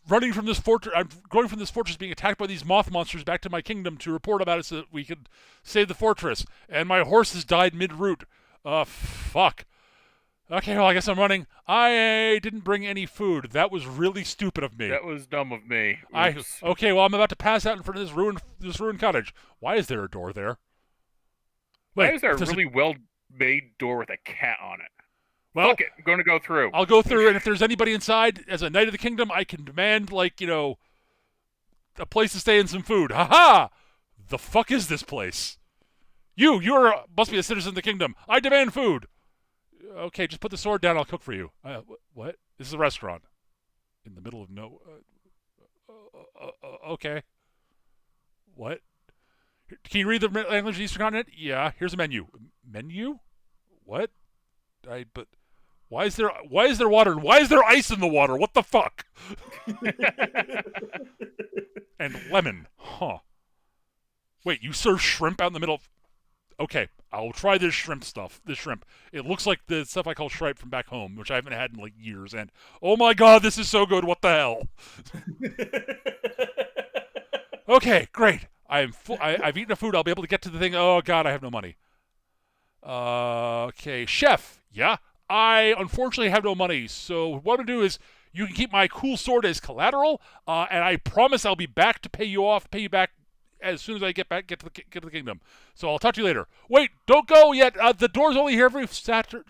running from this fortress. I'm going from this fortress, being attacked by these moth monsters, back to my kingdom to report about it so that we can save the fortress. And my horse has died mid-route. Fuck. Okay, well, I guess I'm running. I didn't bring any food. That was really stupid of me. That was dumb of me. Okay, well, I'm about to pass out in front of this ruined cottage. Why is there a door there? Why is there a really well-made door with a cat on it? Well, fuck it. I'm going to go through. I'll go through, and if there's anybody inside, as a knight of the kingdom, I can demand, a place to stay and some food. Ha-ha! The fuck is this place? You must be a citizen of the kingdom. I demand food. Okay, just put the sword down. I'll cook for you. What? This is a restaurant. In the middle of no... okay. What? Can you read the language of the Eastern Continent? Yeah, here's a menu. Menu? What? But... Why is there water and why is there ice in the water? What the fuck? And lemon. Huh. Wait, you serve shrimp out in the middle of... Okay, I'll try this shrimp. It looks like the stuff I call shrimp from back home, which I haven't had in like years, and oh my god, this is so good, what the hell? Okay, great. I've eaten the food, I'll be able to get to the thing. Oh god, I have no money. Okay, chef. Yeah? I unfortunately have no money, so what I'm going to do is you can keep my cool sword as collateral, and I promise I'll be back to pay you back as soon as I get to the kingdom. So I'll talk to you later. Wait, don't go yet. The door's only here every 7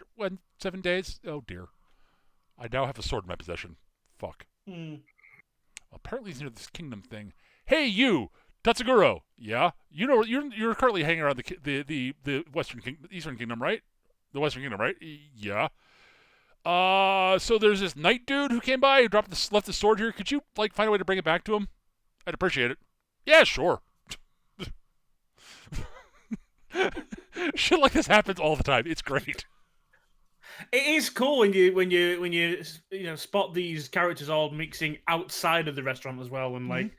days. Oh dear. I now have a sword in my possession. Fuck. Apparently he's near this kingdom thing. Hey, you, Tatsuguro. Yeah? You're currently hanging around the Eastern Kingdom, right? The Western Kingdom, right? Yeah. So there's this knight dude who came by, left the sword here. Could you, find a way to bring it back to him? I'd appreciate it. Yeah, sure. Shit like this happens all the time. It's great. It is cool when you spot these characters all mixing outside of the restaurant as well, and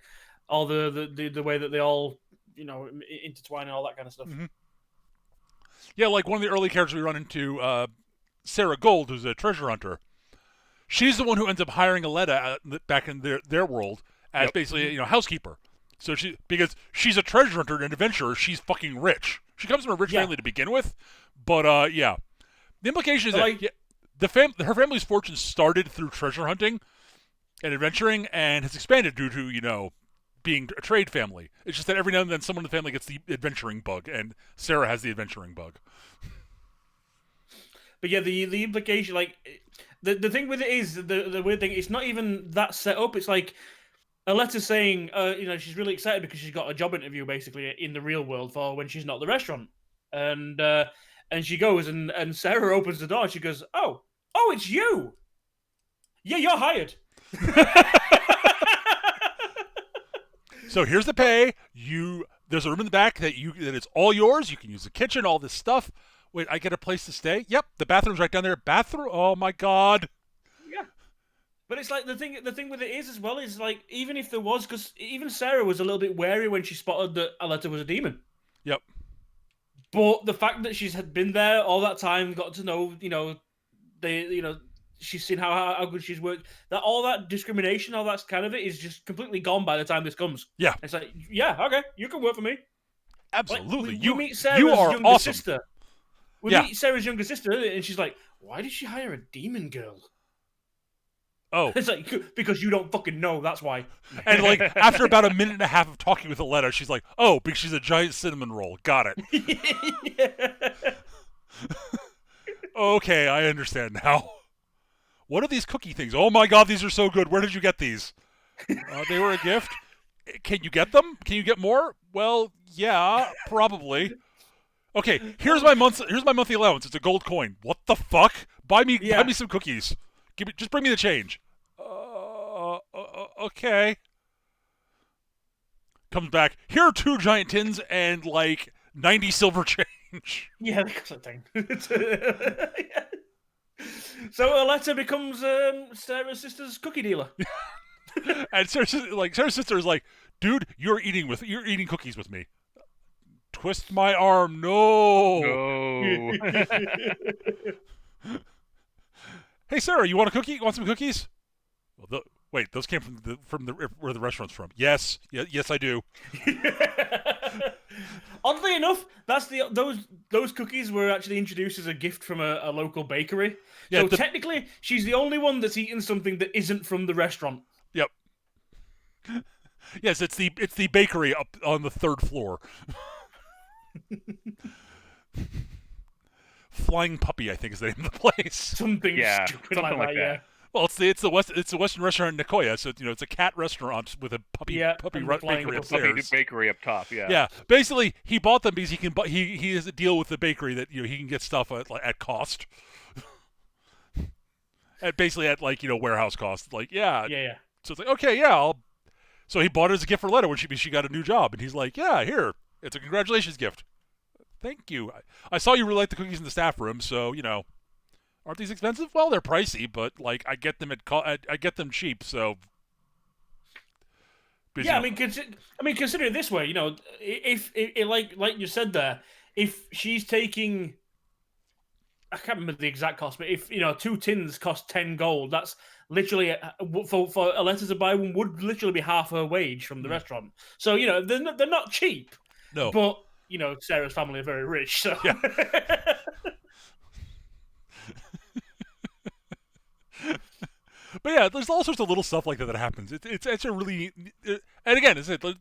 all the way that they all intertwine and all that kind of stuff. Mm-hmm. Yeah, like one of the early characters we run into, Sarah Gold, who's a treasure hunter. She's the one who ends up hiring Aletta back in their world as basically housekeeper. So because she's a treasure hunter and an adventurer, she's fucking rich. She comes from a rich family to begin with, but yeah. The implication is that her family's fortune started through treasure hunting and adventuring, and has expanded due to being a trade family. It's just that every now and then someone in the family gets the adventuring bug, and Sarah has the adventuring bug. But yeah, the implication, the thing with it is, the weird thing, it's not even that set up. It's like a letter saying, she's really excited because she's got a job interview basically in the real world for when she's not at the restaurant. And she goes, and Sarah opens the door, and she goes, oh, it's you. Yeah, you're hired. So here's the pay. There's a room in the back that it's all yours. You can use the kitchen, all this stuff. Wait, I get a place to stay? Yep, the bathroom's right down there. Bathroom? Oh my god. Yeah. But it's like the thing with it is as well is even if there was, because even Sarah was a little bit wary when she spotted that Aletta was a demon. Yep. But the fact that she's had been there all that time, got to know, she's seen how good she's worked. That all that discrimination, all that kind of it is just completely gone by the time this comes. Yeah, it's like, yeah, okay, you can work for me. Absolutely, we meet Sarah's younger awesome. sister. We meet Sarah's younger sister, and she's like, "Why did she hire a demon girl?" Oh. It's like, because you don't fucking know, that's why. And like after about a minute and a half of talking with Aletta, she's like, "Oh, because she's a giant cinnamon roll. Got it. Yeah. Okay, I understand now. What are these cookie things? Oh my god, these are so good. Where did you get these? They were a gift. Can you get them? Can you get more? Well, yeah, probably. Okay, here's my monthly allowance. It's a gold coin. What the fuck? Buy me some cookies. Just bring me the change. Okay. Comes back. Here are 2 giant tins and like 90 silver change. Yeah, that's a thing. So Aletta becomes Sarah's sister's cookie dealer. And Sarah's sister is like, dude, you're eating cookies with me. Twist my arm, no. Hey Sarah, you want a cookie? You want some cookies? Well, wait, those came from where the restaurant's from. Yes, I do. Oddly enough, those cookies were actually introduced as a gift from a local bakery. Yeah, so technically, she's the only one that's eaten something that isn't from the restaurant. Yep. Yes, it's the bakery up on the 3rd floor. Flying Puppy, I think, is the name of the place. Something stupid like that. Yeah. Well, it's the Western restaurant in Nicoya, so it's a cat restaurant with a puppy bakery upstairs. Puppy bakery up top, yeah. Yeah, basically he bought them because he has a deal with the bakery that he can get stuff at cost. At warehouse cost. Like yeah. So it's like okay, yeah. So he bought it as a gift for Letta when she got a new job, and he's like, yeah, here, it's a congratulations gift. Thank you. I saw you really like the cookies in the staff room, so aren't these expensive? Well, they're pricey, but I get them I get them cheap. So yeah, I mean, consider it this way. If like you said there, if she's taking, I can't remember the exact cost, but if 2 tins cost 10 gold, that's literally for Aletta to buy one would literally be half her wage from the restaurant. So they're not cheap. No, but Sarah's family are very rich, so yeah. But yeah, there's all sorts of little stuff like that happens. It's a really and again,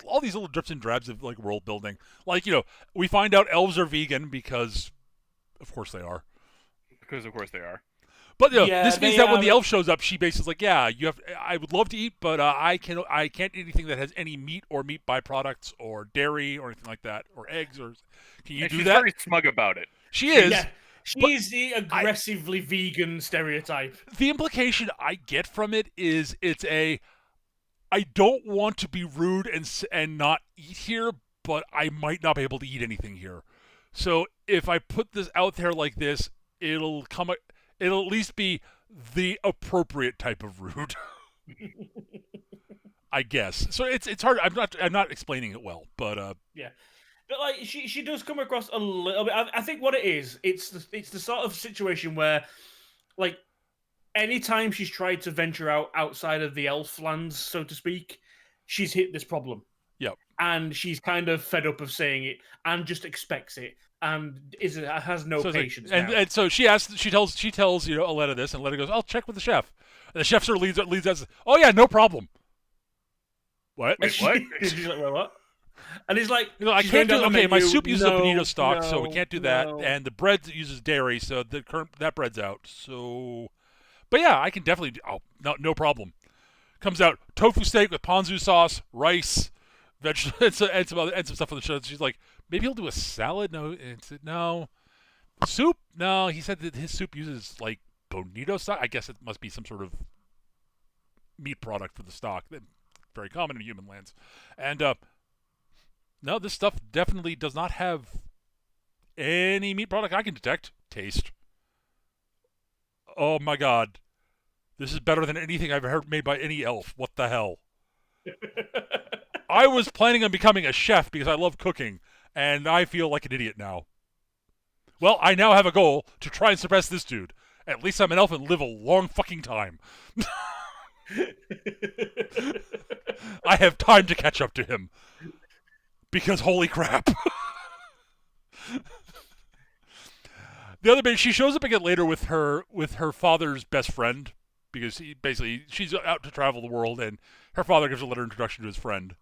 all these little drips and drabs of like world building. Like we find out elves are vegan because, of course they are. Because of course they are. But this means that when the elf shows up, she basically like, yeah, I would love to eat, but I can't eat anything that has any meat or meat byproducts or dairy or anything like that or eggs or. Can you do she's that? Very smug about it. She is. Yeah. She's the aggressively vegan stereotype. The implication I get from it is I don't want to be rude and not eat here, but I might not be able to eat anything here. So if I put this out there like this, it'll at least be the appropriate type of rude. I guess. So it's hard. I'm not explaining it well, but yeah. But like she does come across a little bit. I think what it is, it's the sort of situation where, like, anytime she's tried to venture outside of the elf lands, so to speak, she's hit this problem. Yep. And she's kind of fed up of saying it and just expects it and has no patience. And so she tells Aletta this, and Aletta goes, "I'll check with the chef." And the chef sort of leads us, "Oh yeah, no problem." What? Wait, what? She's like, well, what? And he's like, I can't do. Okay, my soup uses a bonito stock, no, so we can't do that. no. And the bread uses dairy, so that bread's out. So, but yeah, I can definitely do. Oh, no problem. Comes out tofu steak with ponzu sauce, rice, vegetables, and some stuff on the show. She's like, maybe he'll do a salad. No. Soup? No. He said that his soup uses like bonito stock. I guess it must be some sort of meat product for the stock. Very common in human lands, and no, this stuff definitely does not have any meat product I can detect. Taste. Oh my god. This is better than anything I've heard made by any elf. What the hell? I was planning on becoming a chef because I love cooking, and I feel like an idiot now. Well, I now have a goal to try and suppress this dude. At least I'm an elf and live a long fucking time. I have time to catch up to him. Because holy crap. The other bit, she shows up again later with her father's best friend because she's out to travel the world, and her father gives a letter introduction to his friend,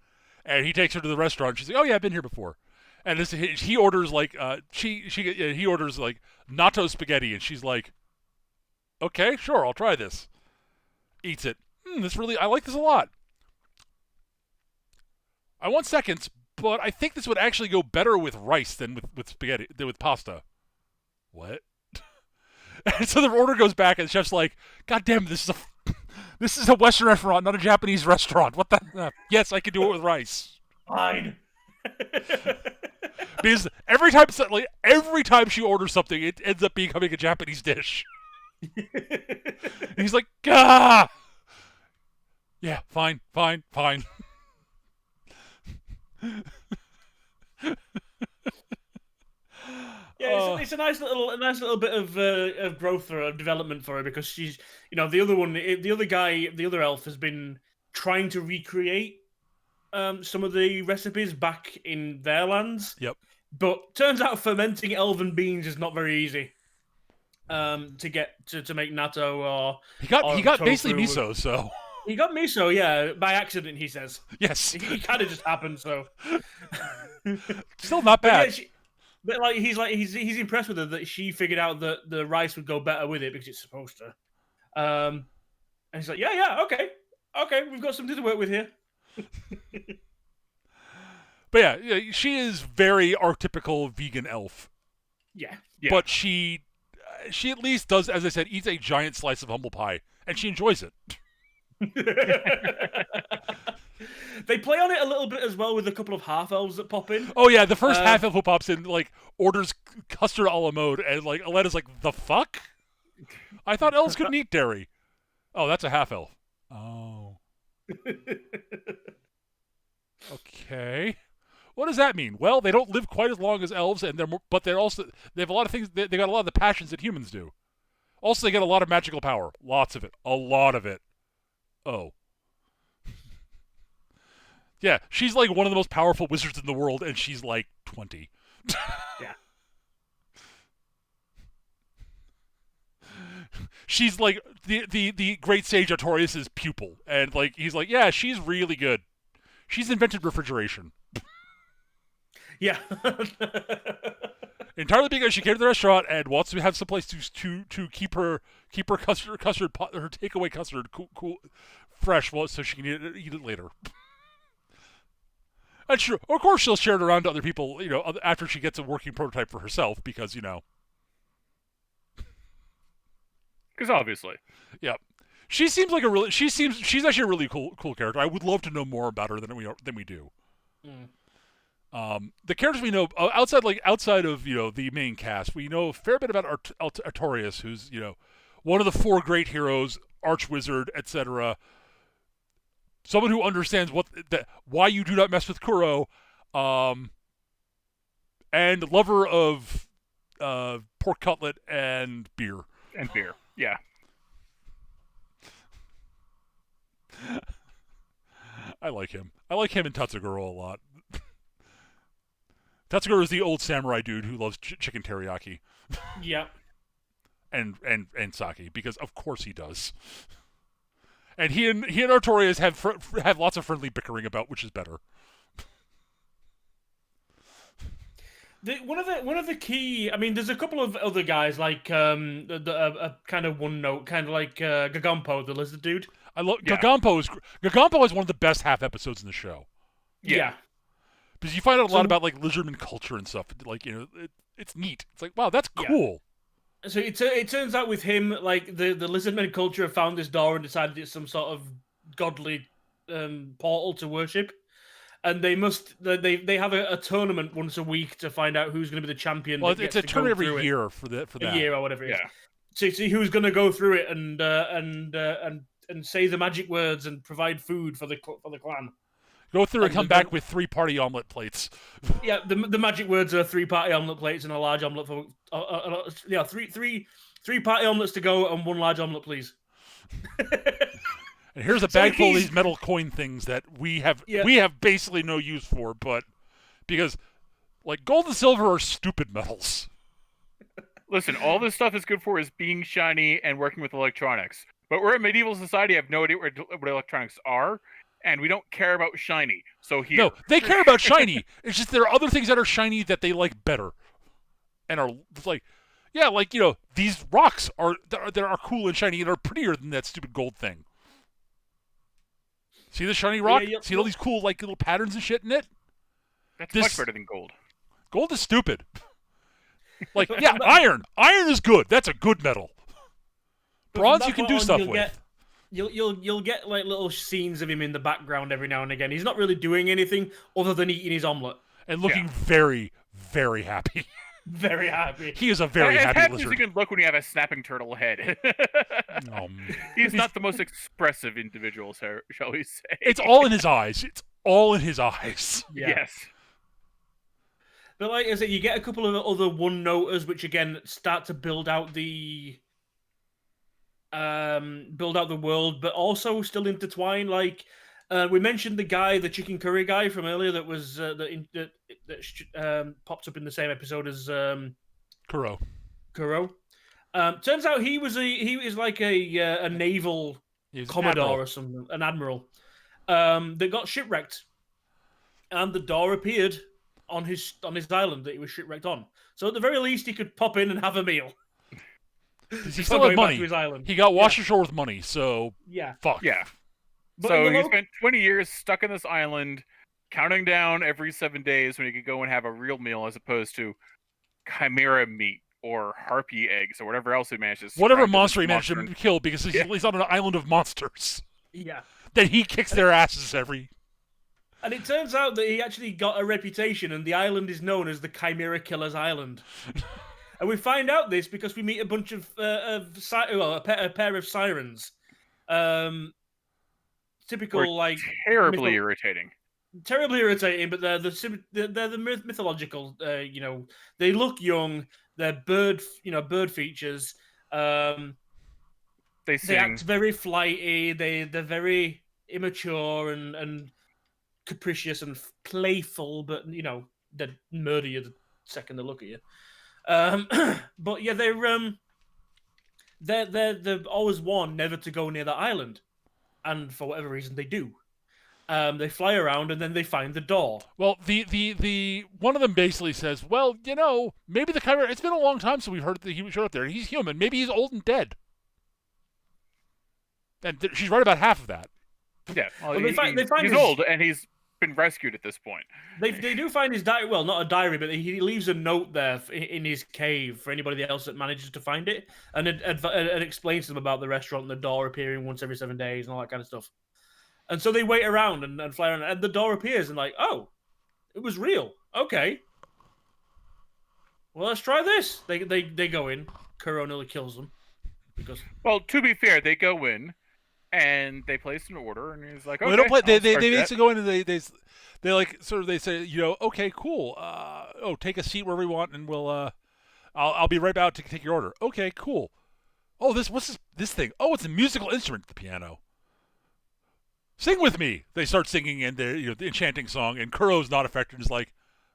and he takes her to the restaurant. She's like, "Oh yeah, I've been here before," and he orders like he orders like natto spaghetti, and she's like, "Okay, sure, I'll try this." Eats it. I like this a lot. I want seconds, but I think this would actually go better with rice than with spaghetti than with pasta. What? And so the order goes back, and the chef's like, "God damn, this is a Western restaurant, not a Japanese restaurant. What the? Yes, I can do it with rice." Fine. Because every time she orders something, it ends up becoming a Japanese dish. And he's like, "Gah! Yeah, fine." Yeah, it's a nice little bit of growth or development for her, because she's, the other elf has been trying to recreate some of the recipes back in their lands. Yep. But turns out fermenting elven beans is not very easy. To get to make natto or he got basically tofu. miso, so He got miso, yeah, by accident. He says yes, he kind of just happened. So still not bad. But he's impressed with her that she figured out that the rice would go better with it because it's supposed to. And he's like, yeah, okay, we've got something to work with here. But yeah, she is very archetypical vegan elf. Yeah. But she at least does, as I said, eats a giant slice of humble pie, and she enjoys it. They play on it a little bit as well with a couple of half elves that pop in. Oh yeah, the first half elf who pops in orders custard a la mode, and Aletta's like, "The fuck? I thought elves couldn't eat dairy." Oh, that's a half elf. Oh. Okay. What does that mean? Well, they don't live quite as long as elves, and they have a lot of things. They got a lot of the passions that humans do. Also, they get a lot of magical power. Lots of it. A lot of it. Oh. Yeah, she's like one of the most powerful wizards in the world, and she's like 20. Yeah. She's like the great sage Artorias' pupil, and he's like, yeah, she's really good. She's invented refrigeration. Yeah. Entirely because she came to the restaurant and wants to have some place to keep her custard pot, her takeaway custard cool fresh, so she can eat it later. And sure, of course, she'll share it around to other people, after she gets a working prototype for herself, because Because obviously. Yeah. She's actually a really cool character. I would love to know more about her than we do. The characters we know outside of the main cast, we know a fair bit about Artorias, who's one of the four great heroes, archwizard, etc. Someone who understands why you do not mess with Kuro, and lover of pork cutlet and beer. Yeah. I like him. I like him and Tatsugoro a lot. Tatsugoro is the old samurai dude who loves chicken teriyaki. Yeah. And sake, because of course he does. And he and Artorias have lots of friendly bickering about which is better. One of the key. I mean, there's a couple of other guys like a kind of one note, kind of like Gagompo, the lizard dude. I love Gagompo is one of the best half episodes in the show. Yeah. Because you find out a lot about lizardman culture and stuff. It's neat. It's like, wow, that's cool. Yeah. So it turns out with him, the lizardmen culture have found this door and decided it's some sort of godly portal to worship. And they have a tournament once a week to find out who's going to be the champion. Well, it's a tournament every year for that. A year or whatever it is. Yeah. To see who's going to go through it and say the magic words and provide food for the clan. Go through and come back with 3 party omelet plates. Yeah, the magic words are 3 party omelet plates and a large omelet for three party omelets to go and 1 large omelet, please. And here's a bag full of these metal coin things that we have basically no use for, but because gold and silver are stupid metals. Listen, all this stuff is good for is being shiny and working with electronics. But we're a medieval society. I have no idea what electronics are, and we don't care about shiny. So here, No, they care about shiny. It's just there are other things that are shiny that they like better, and are like, yeah, like these rocks are that are cool and shiny and are prettier than that stupid gold thing. See the shiny rock? See all these cool like little patterns and shit in it? That's much better than gold. Gold is stupid. Like, yeah, iron. Iron is good. That's a good metal. Bronze you can do stuff with. You'll get like little scenes of him in the background every now and again. He's not really doing anything other than eating his omelet. And looking very, very happy. Very happy. He is a very happy lizard. You can look when you have a snapping turtle head. He's not the most expressive individual, shall we say. It's all in his eyes. It's all in his eyes. Yeah. Yes. But like I said, you get a couple of other one-noters, which again start to build out the world, but also still intertwine. Like we mentioned the chicken curry guy from earlier that was that popped up in the same episode as Kuro. Turns out he was like a naval commodore or something, an admiral that got shipwrecked, and the door appeared on his island that he was shipwrecked on. So at the very least, he could pop in and have a meal. He still had money. He got washed ashore with money, so fuck. Yeah. But so he spent 20 years stuck in this island, counting down every 7 days when he could go and have a real meal, as opposed to chimera meat or harpy eggs or whatever else he manages. Whatever monster he managed to kill, because he's on an island of monsters. Yeah. Then he kicks their asses every. And it turns out that he actually got a reputation, and the island is known as the Chimera Killer's Island. And we find out this because we meet a bunch of a pair of sirens. Typical, like terribly irritating. Terribly irritating, but they're the mythological. They look young. They're bird features. They act very flighty. They're very immature and capricious and playful, but they murder you the second they look at you. But yeah, they're always warned never to go near the island, and for whatever reason they do. They fly around and then they find the door. Well, the one of them basically says, "Well, maybe the chimera. It's been a long time since we've heard that he showed up there. He's human. Maybe he's old and dead." And she's right about half of that. Yeah, he's old and he's been rescued at this point. They do find his diary. Well, not a diary, but he leaves a note there in his cave for anybody else that manages to find it, and it explains to them about the restaurant and the door appearing once every 7 days and all that kind of stuff. And so they wait around and fly around, and the door appears and like, oh, it was real. Okay, well, let's try this. They go in. Kuro nearly kills them because. Well, to be fair, they go in. And they place an order, and he's like, "Okay." Well, they don't play. They basically go in and they like sort of they say, okay, cool. Take a seat wherever you want, and we'll I'll be right back to take your order. Okay, cool. Oh, what's this thing? Oh, it's a musical instrument, the piano. Sing with me. They start singing and the enchanting song, and Kuro's not affected. Is like,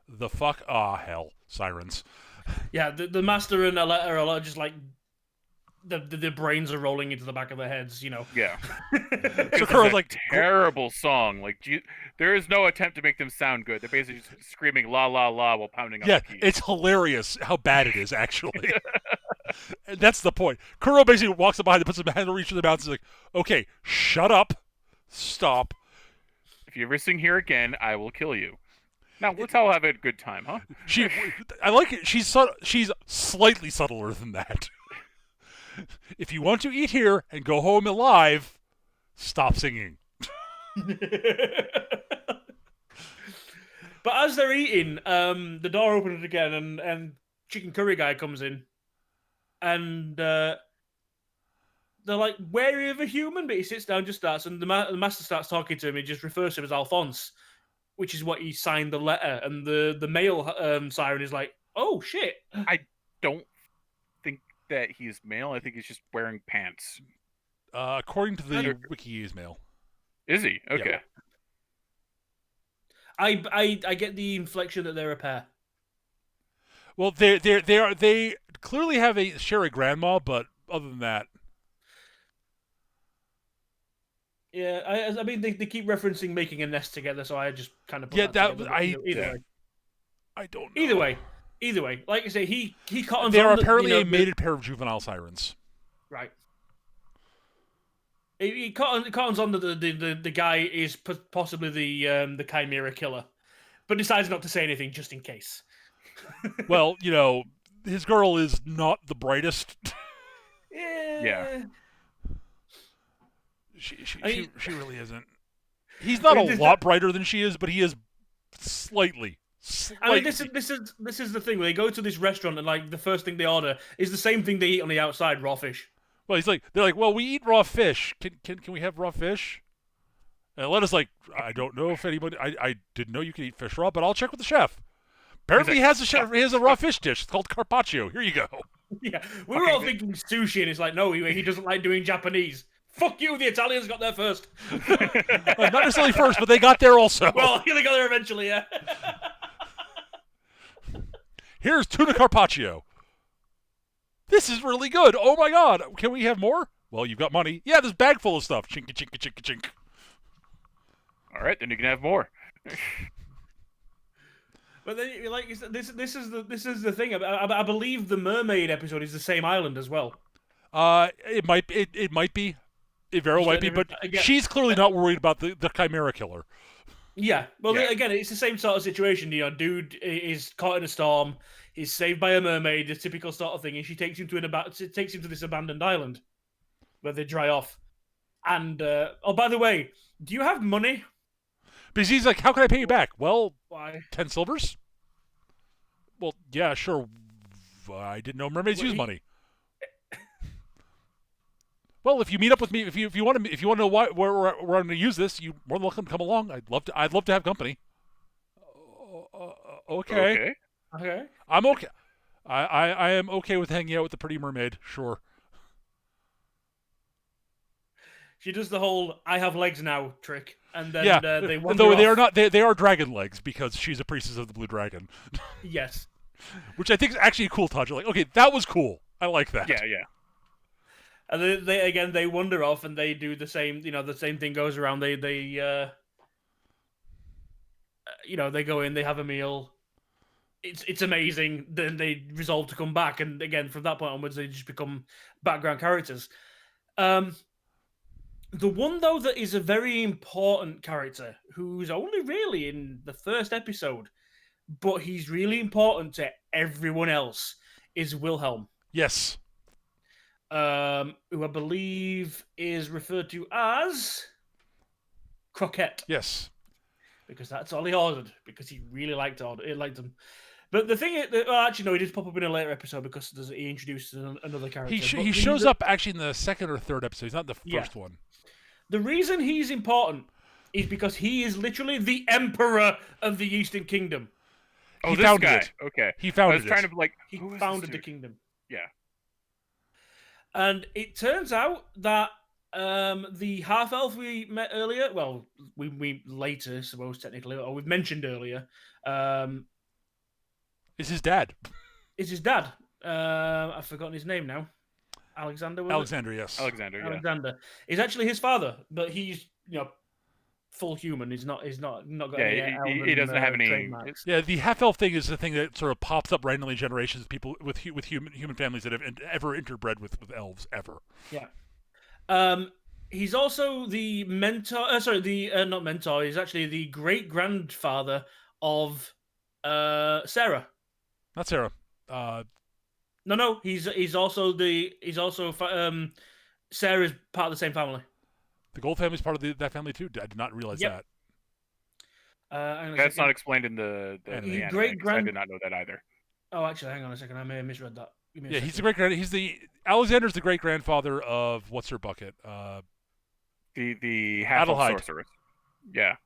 the fuck? Ah, hell, sirens. Yeah, the master and Aletta are just like. The brains are rolling into the back of their heads, Yeah. So Kuro's like terrible song. Like there is no attempt to make them sound good. They're basically just screaming la la la while pounding on the keys. It's hilarious how bad it is actually. And that's the point. Kuro basically walks up behind and puts his hand on each of the mouths and is like, okay, shut up, stop. If you ever sing here again, I will kill you. Now let's all have a good time, huh? I like it. She's slightly subtler than that. If you want to eat here and go home alive, stop singing. But as they're eating, the door opens again, and chicken curry guy comes in, and they're like wary of a human, but he sits down, just starts, and the master starts talking to him. He just refers to him as Alphonse, which is what he signed the letter, and the male siren is like, "Oh shit!" I don't think that he's male. I think he's just wearing pants. According to the wiki, he's male. Is he? Okay. Yeah. I get the inflection that they're a pair. Well, they clearly share a grandma, but other than that, Yeah, I mean, they keep referencing making a nest together, so I just kind of put Yeah, that together. But, yeah. way. I don't know. Either way, like I say, he cottons They are on apparently a mated pair of juvenile sirens. right. He cottons on the guy is possibly the Chimera killer, but decides not to say anything just in case. Well, his girl is not the brightest. Yeah. She really isn't. He's not a lot brighter than she is, but he is slightly. I mean, this is the thing. They go to this restaurant and like the first thing they order is the same thing they eat on the outside: raw fish. Well, they're like, well, we eat raw fish. Can we have raw fish? And Letta's like, I don't know if anybody. I didn't know you could eat fish raw, but I'll check with the chef. Apparently, he has a raw fish dish. It's called carpaccio. Here you go. Yeah, we were all thinking sushi, and it's like, no, he doesn't like doing Japanese. Fuck you, the Italians got there first. Not necessarily first, but they got there also. Well, they got there eventually, yeah. Here's tuna carpaccio. This is really good. Oh my god. Can we have more? Well, you've got money. Yeah, this bag full of stuff. Chinky, chinky, chinky, chink. All right, then you can have more. But then, like, this is the thing. I believe the mermaid episode is the same island as well. It might be. It very well might be, but she's clearly not worried about the Chimera killer. Yeah, well, again, it's the same sort of situation. Dude is caught in a storm. He's saved by a mermaid, the typical sort of thing, and she takes him to this abandoned island where they dry off. And oh, by the way, do you have money? Because he's like, how can I pay you back? Well, why? 10 silvers. Well, yeah, sure. I didn't know mermaids use money. Well, if you meet up with me, if you want to know where we're going to use this, you're more than welcome to come along. I'd love to have company. Okay. I'm okay. I am okay with hanging out with the pretty mermaid. Sure. She does the whole "I have legs now" trick, and then they wander though off. they are not. They are dragon legs because she's a priestess of the blue dragon. Yes. Which I think is actually a cool touch. Like, okay, that was cool. I like that. Yeah. And they wander off and they do the same. The same thing goes around. They go in, they have a meal. It's amazing. Then they resolve to come back, and again from that point onwards, they just become background characters. The one though that is a very important character, who's only really in the first episode, but he's really important to everyone else, is Wilhelm. Yes. Who I believe is referred to as Croquette. Yes. Because that's all he ordered, because he really liked them. But the thing is, actually, no, he did pop up in a later episode because he introduced another character. He shows up actually in the second or third episode. He's not the first one. The reason he's important is because he is literally the emperor of the Eastern Kingdom. Oh, this guy. It. Okay. He founded it. I was trying to he founded the kingdom. Yeah. And it turns out that the half elf we met earlier, well, we later, suppose technically, or we've mentioned earlier, is his dad. Is his dad? I've forgotten his name now. Alexander. Yes. Alexander is actually his father, but he's full human. He's not got any elven, he doesn't have any trademarks. Yeah, the half elf thing is the thing that sort of pops up randomly in generations of people with human families that have ever interbred with elves ever. Yeah. He's also the mentor. Not mentor. He's actually the great grandfather of Sarah. Not Sarah. No. He's also Sarah's part of the same family. The Gold family's part of that family too. I did not realize that. That's not explained in the anime. I did not know that either. Oh, actually, hang on a second. I may have misread that. Yeah, he's the great grand. Alexander's the great grandfather of what's her bucket? The half elf sorceress. Yeah.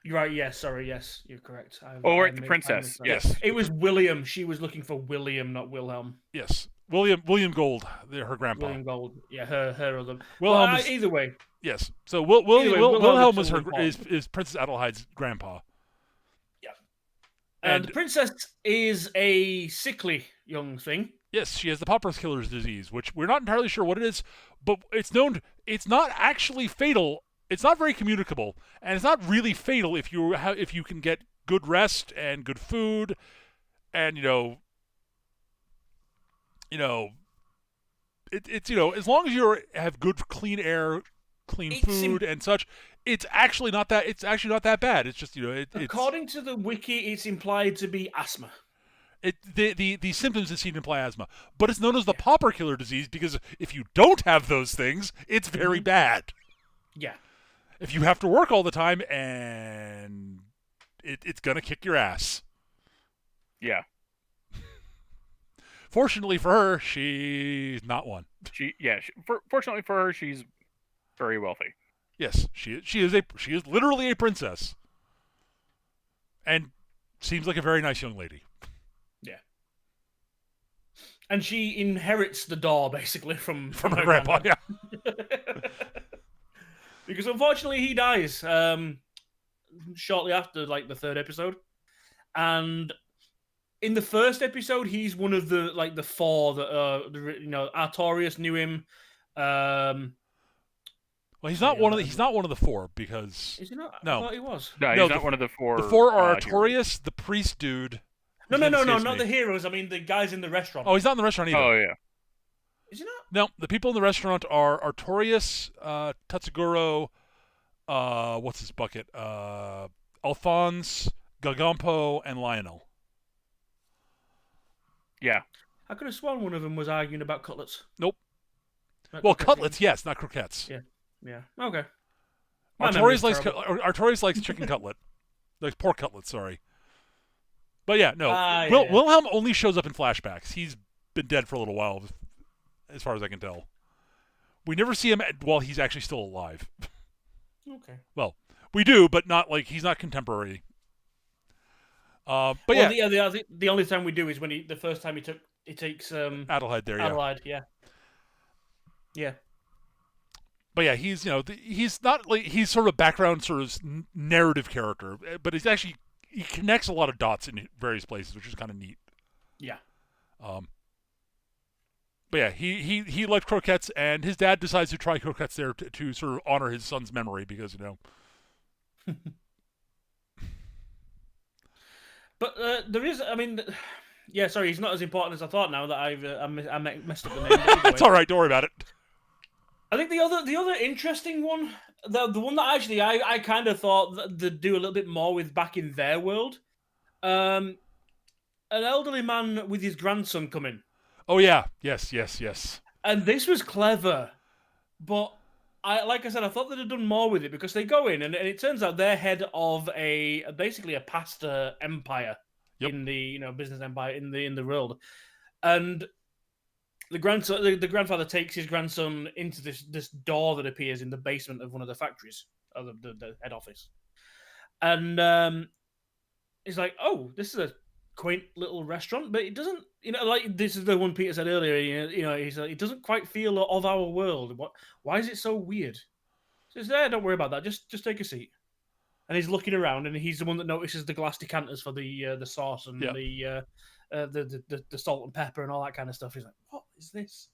You're right. Yes. Sorry. Yes, you're correct. The princess. Yes. It was William. She was looking for William, not Wilhelm. Yes. William Gold, her grandpa. William Gold. Yeah, her other. Wilhelm is, either way. Yes. So Wilhelm was is Princess Adelaide's grandpa. Yeah. And the princess is a sickly young thing. Yes, she has the pauper killer's disease, which we're not entirely sure what it is, but it's known. It's not actually fatal. It's not very communicable, and it's not really fatal if you can get good rest and good food, and it's as long as you have good clean air, clean food, and such. It's actually not that. It's actually not that bad. It's just according to the wiki, it's implied to be asthma. The symptoms that seem to imply asthma, but it's known as the pauper killer disease because if you don't have those things, it's very bad. Yeah. If you have to work all the time, and it's gonna kick your ass. Yeah. Fortunately for her, she's not one. Fortunately for her, she's very wealthy. Yes, she is literally a princess, and seems like a very nice young lady. Yeah. And she inherits the door basically from her grandpa. Yeah. Because unfortunately he dies shortly after the third episode, and in the first episode he's one of the four that Artorias knew him. Well, he's not one of the four because is he not? No, I thought he was. No, he's not one of the four. The four are Artorias, the priest dude. No, not the heroes. I mean the guys in the restaurant. Oh, he's not in the restaurant either. Oh yeah. Is he not? No, the people in the restaurant are Artorias, Tatsuguro, what's his bucket? Alphonse, Gagampo, and Lionel. Yeah. I could have sworn one of them was arguing about cutlets. Nope. Well, cutlets, yes, not croquettes. Yeah. Okay. Artorias likes chicken cutlet. Like pork cutlet, sorry. But yeah, no. Wilhelm only shows up in flashbacks. He's been dead for a little while, as far as I can tell. We never see him while he's actually still alive. Okay. Well, we do, but not he's not contemporary. The only time we do is when the first time he takes Adelheid there. Adelheid, yeah. But yeah, he's he's not he's sort of a background sort of narrative character, but he connects a lot of dots in various places, which is kind of neat. Yeah. But yeah, he liked croquettes, and his dad decides to try croquettes there to sort of honor his son's memory because But there is, I mean, sorry, he's not as important as I thought. Now that I messed up the name. Anyway. It's all right. Don't worry about it. I think the other interesting one, the one that actually I kind of thought that they'd do a little bit more with back in their world, an elderly man with his grandson coming. Oh yeah, yes. And this was clever, but like I said, I thought they'd have done more with it because they go in and it turns out they're head of basically a pasta empire in the business empire in the world, and the grandfather takes his grandson into this door that appears in the basement of one of the factories of the head office, and he's like, "Oh, this is a quaint little restaurant, but it doesn't, like this is the one Peter said earlier. He's like, it doesn't quite feel of our world. Why is it so weird?" He says, "Don't worry about that. Just take a seat." And he's looking around, and he's the one that notices the glass decanters for the sauce and the salt and pepper and all that kind of stuff. He's like, "What is this?"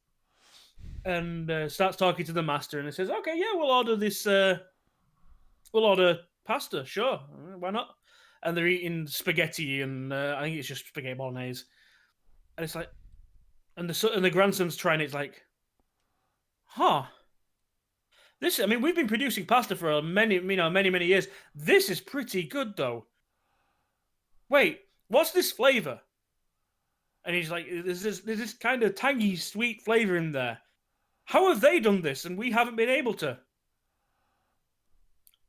And starts talking to the master, and he says, "Okay, yeah, we'll order this. We'll order pasta. Sure, why not?" And they're eating spaghetti, and I think it's just spaghetti bolognese. And it's like, and the grandson's trying it. It's like, huh. This, I mean, we've been producing pasta for many years. This is pretty good, though. Wait, what's this flavor? And he's like, there's this kind of tangy, sweet flavor in there. How have they done this, and we haven't been able to?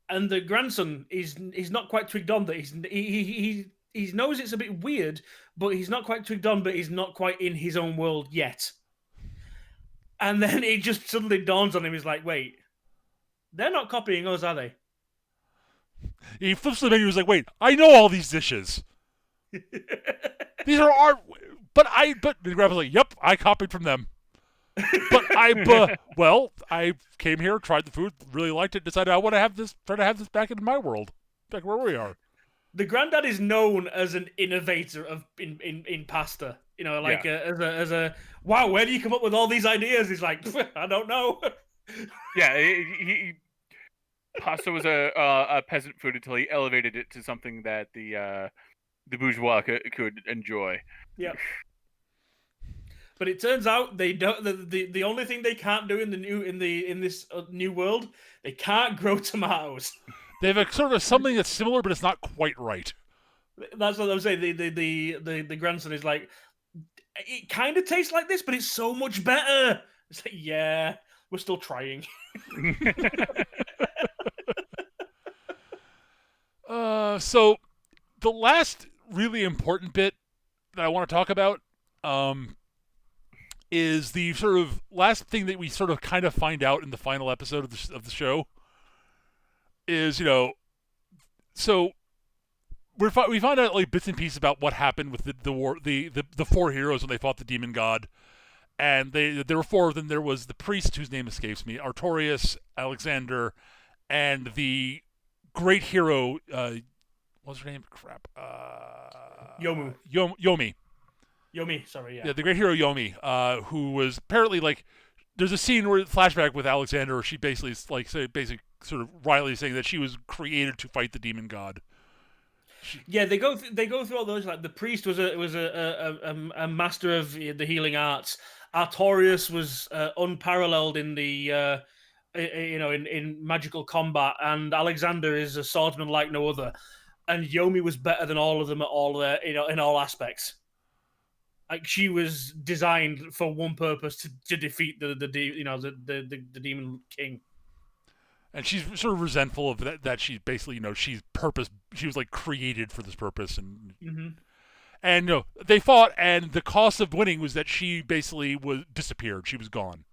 And the grandson is not quite twigged on that he knows it's a bit weird, but he's not quite twigged on, but he's not quite in his own world yet. And then it just suddenly dawns on him. He's like, wait, they're not copying us, are they? He flips the menu. He's like, wait, I know all these dishes. These are our, but the grandpa's like, yep, I copied from them. But I came here, tried the food, really liked it, decided I want to try to have this back in my world, back where we are. The granddad is known as an innovator in pasta. as a wow, where do you come up with all these ideas? He's like, I don't know. Yeah, pasta was a peasant food until he elevated it to something that the bourgeois could enjoy. Yeah. But it turns out they don't. The only thing they can't do in this new world, they can't grow tomatoes. They have a sort of something that's similar, but it's not quite right. That's what I'm saying. The grandson is like, it kind of tastes like this, but it's so much better. It's like, yeah, we're still trying. So the last really important bit that I want to talk about is the sort of last thing that we sort of kind of find out in the final episode of the show is, so we find out like bits and pieces about what happened with the war, the four heroes when they fought the demon god. And there were four of them. There was the priest, whose name escapes me, Artorias, Alexander, and the great hero, what's her name? Crap. Yomu. Yomi. Yomi, sorry, yeah. Yeah, the great hero Yomi, who was apparently like, there's a scene where flashback with Alexander where she basically sort of Riley saying that she was created to fight the demon god. Yeah, they go through all those. Like the priest was a master of the healing arts. Artorias was unparalleled in the in magical combat, and Alexander is a swordsman like no other. And Yomi was better than all of them at all in all aspects. Like she was designed for one purpose to defeat the demon king. And she's sort of resentful of that she's basically, she was like created for this purpose. And and they fought, and the cost of winning was that she basically disappeared. She was gone.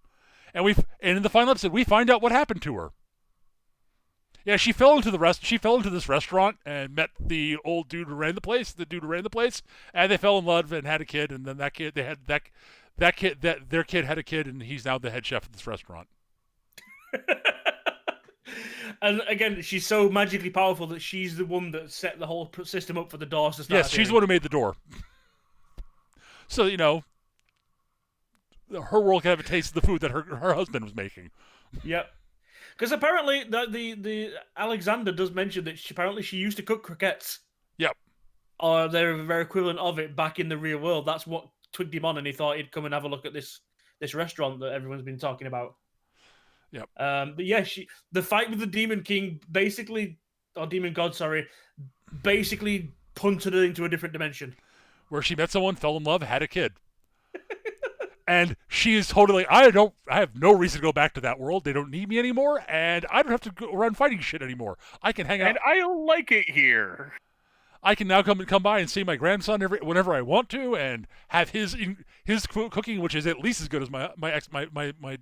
And in the final episode, we find out what happened to her. Yeah, she fell into this restaurant and met the old dude who ran the place, and they fell in love and had a kid, and then their kid had a kid, and he's now the head chef of this restaurant. And again, she's so magically powerful that she's the one that set the whole system up for the doors to start. Yes, she's the one who made the door. So, her world can have a taste of the food that her husband was making. Yep. Because apparently the Alexander does mention that she used to cook croquettes. Yep. Or they're their equivalent of it back in the real world. That's what twigged him on, and he thought he'd come and have a look at this restaurant that everyone's been talking about. Yep. But yeah, the fight with the Demon King Demon God, basically punted her into a different dimension. Where she met someone, fell in love, had a kid. And she is totally I have no reason to go back to that world. They don't need me anymore, and I don't have to go around fighting shit anymore. I can hang out. And I like it here. I can now come by and see my grandson whenever I want to, and have his cooking, which is at least as good as my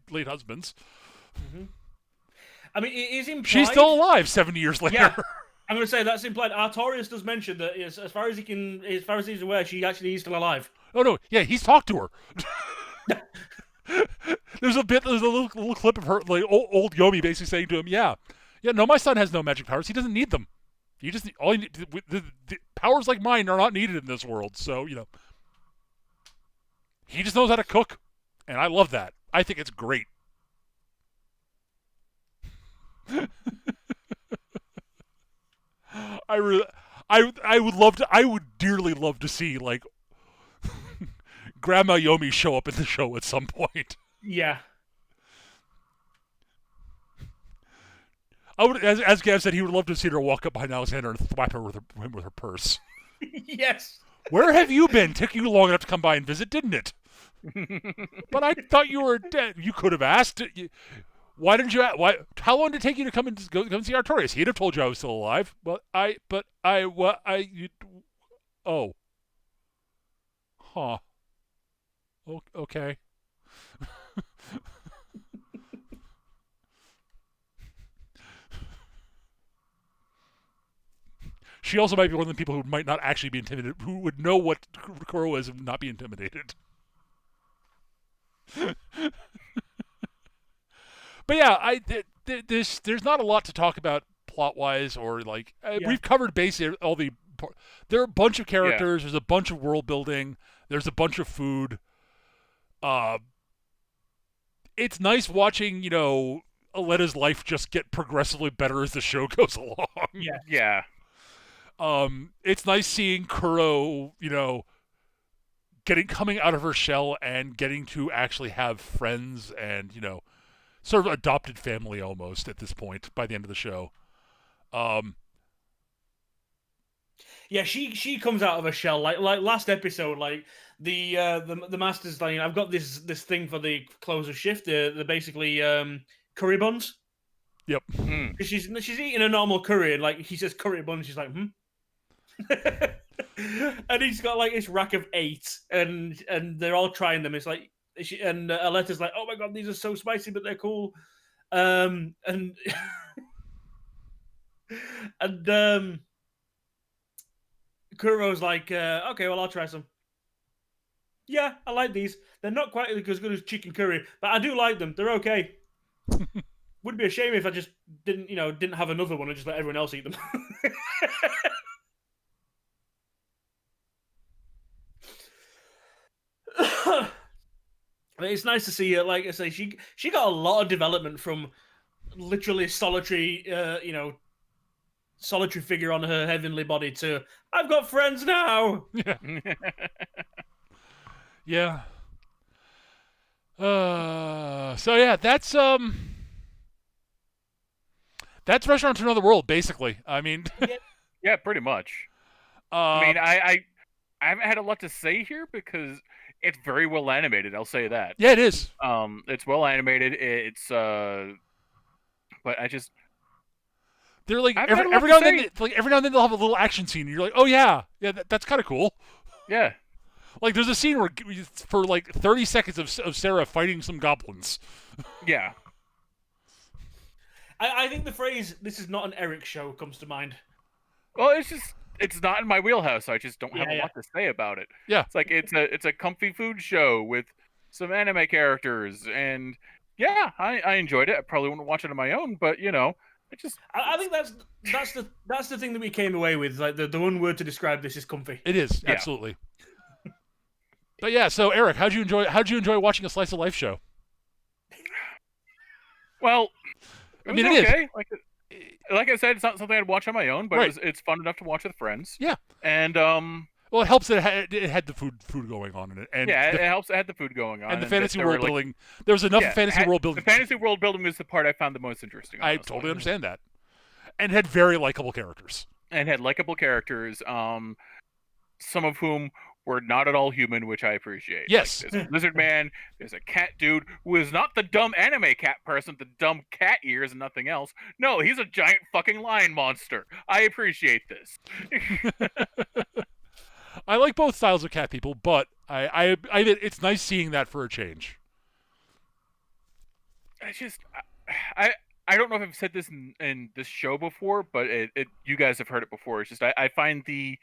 late husband's. Mm-hmm. I mean, it is implied. She's still alive 70 years later. Yeah, I'm going to say that's implied. Artorias does mention that as far as he's aware, she actually is still alive. Oh no, yeah, he's talked to her. There's a little clip of her, like old Yomi, basically saying to him, "Yeah, no, my son has no magic powers. He doesn't need them. The powers like mine are not needed in this world. So he just knows how to cook, and I love that. I think it's great." I would dearly love to see like Grandma Yomi show up in the show at some point. Yeah. I would, as Gav said, he would love to see her walk up behind Alexander and thwap her with her purse. Yes. Where have you been? Took you long enough to come by and visit, didn't it? But I thought you were dead. You could have asked. Why didn't you? How long did it take you to come see Artorias? He'd have told you I was still alive. Oh. Huh. Okay. She also might be one of the people who might not actually be intimidated, who would know what Kuro is and not be intimidated. But yeah, there's not a lot to talk about plot-wise, or we've covered basically all the. There are a bunch of characters. Yeah. There's a bunch of world building. There's a bunch of food. It's nice watching, Aletta's life just get progressively better as the show goes along. Yeah. It's nice seeing Kuro, coming out of her shell and getting to actually have friends and, sort of adopted family almost at this point by the end of the show. Yeah, she comes out of her shell like last episode. Like the master's like, I've got this thing for the close of shift. They're basically curry buns. Yep. She's eating a normal curry and like he says curry buns. She's like, and he's got like this rack of 8, and they're all trying them. It's like Aletta's like, oh my god, these are so spicy, but they're cool. And and Kuro's like, okay, well, I'll try some. Yeah, I like these. They're not quite as good as chicken curry, but I do like them. They're okay. Would be a shame if I just didn't have another one and just let everyone else eat them. It's nice to see her. Like I say, she got a lot of development from literally solitary, solitary figure on her heavenly body to I've got friends now. Yeah. Yeah. So yeah, that's Restaurant to Another World, basically. I mean, yeah, pretty much. I mean, I haven't had a lot to say here because it's very well animated. I'll say that. Yeah, it is. It's well animated. It's but I just they're like every now and then, they'll have a little action scene, and you're like, oh yeah, that's kind of cool. Yeah. Like there's a scene where for like 30 seconds of Sarah fighting some goblins. Yeah. I think the phrase "this is not an Eric show" comes to mind. Well, it's not in my wheelhouse. So I just don't have a lot to say about it. Yeah. It's like it's a comfy food show with some anime characters, and yeah, I enjoyed it. I probably wouldn't watch it on my own, but I think that's the thing that we came away with. Like the one word to describe this is comfy. It is, absolutely. But yeah, so Eric, how'd you enjoy watching a slice of life show? Well, I mean, it okay. Like I said, it's not something I'd watch on my own, but right. it's fun enough to watch with friends. Yeah. And well, it helps that it had the food going on in it, and it helps. It had the food going on, and the fantasy world building. There was enough fantasy world building. The fantasy world building was the part I found the most interesting. I totally understand that, and had very likable characters. Some of whom were not at all human, which I appreciate. Yes. Like, there's a lizard man, there's a cat dude who is not the dumb anime cat person, the dumb cat ears and nothing else. No, he's a giant fucking lion monster. I appreciate this. I like both styles of cat people, but I it's nice seeing that for a change. I don't know if I've said this in this show before, but you guys have heard it before. It's just I find the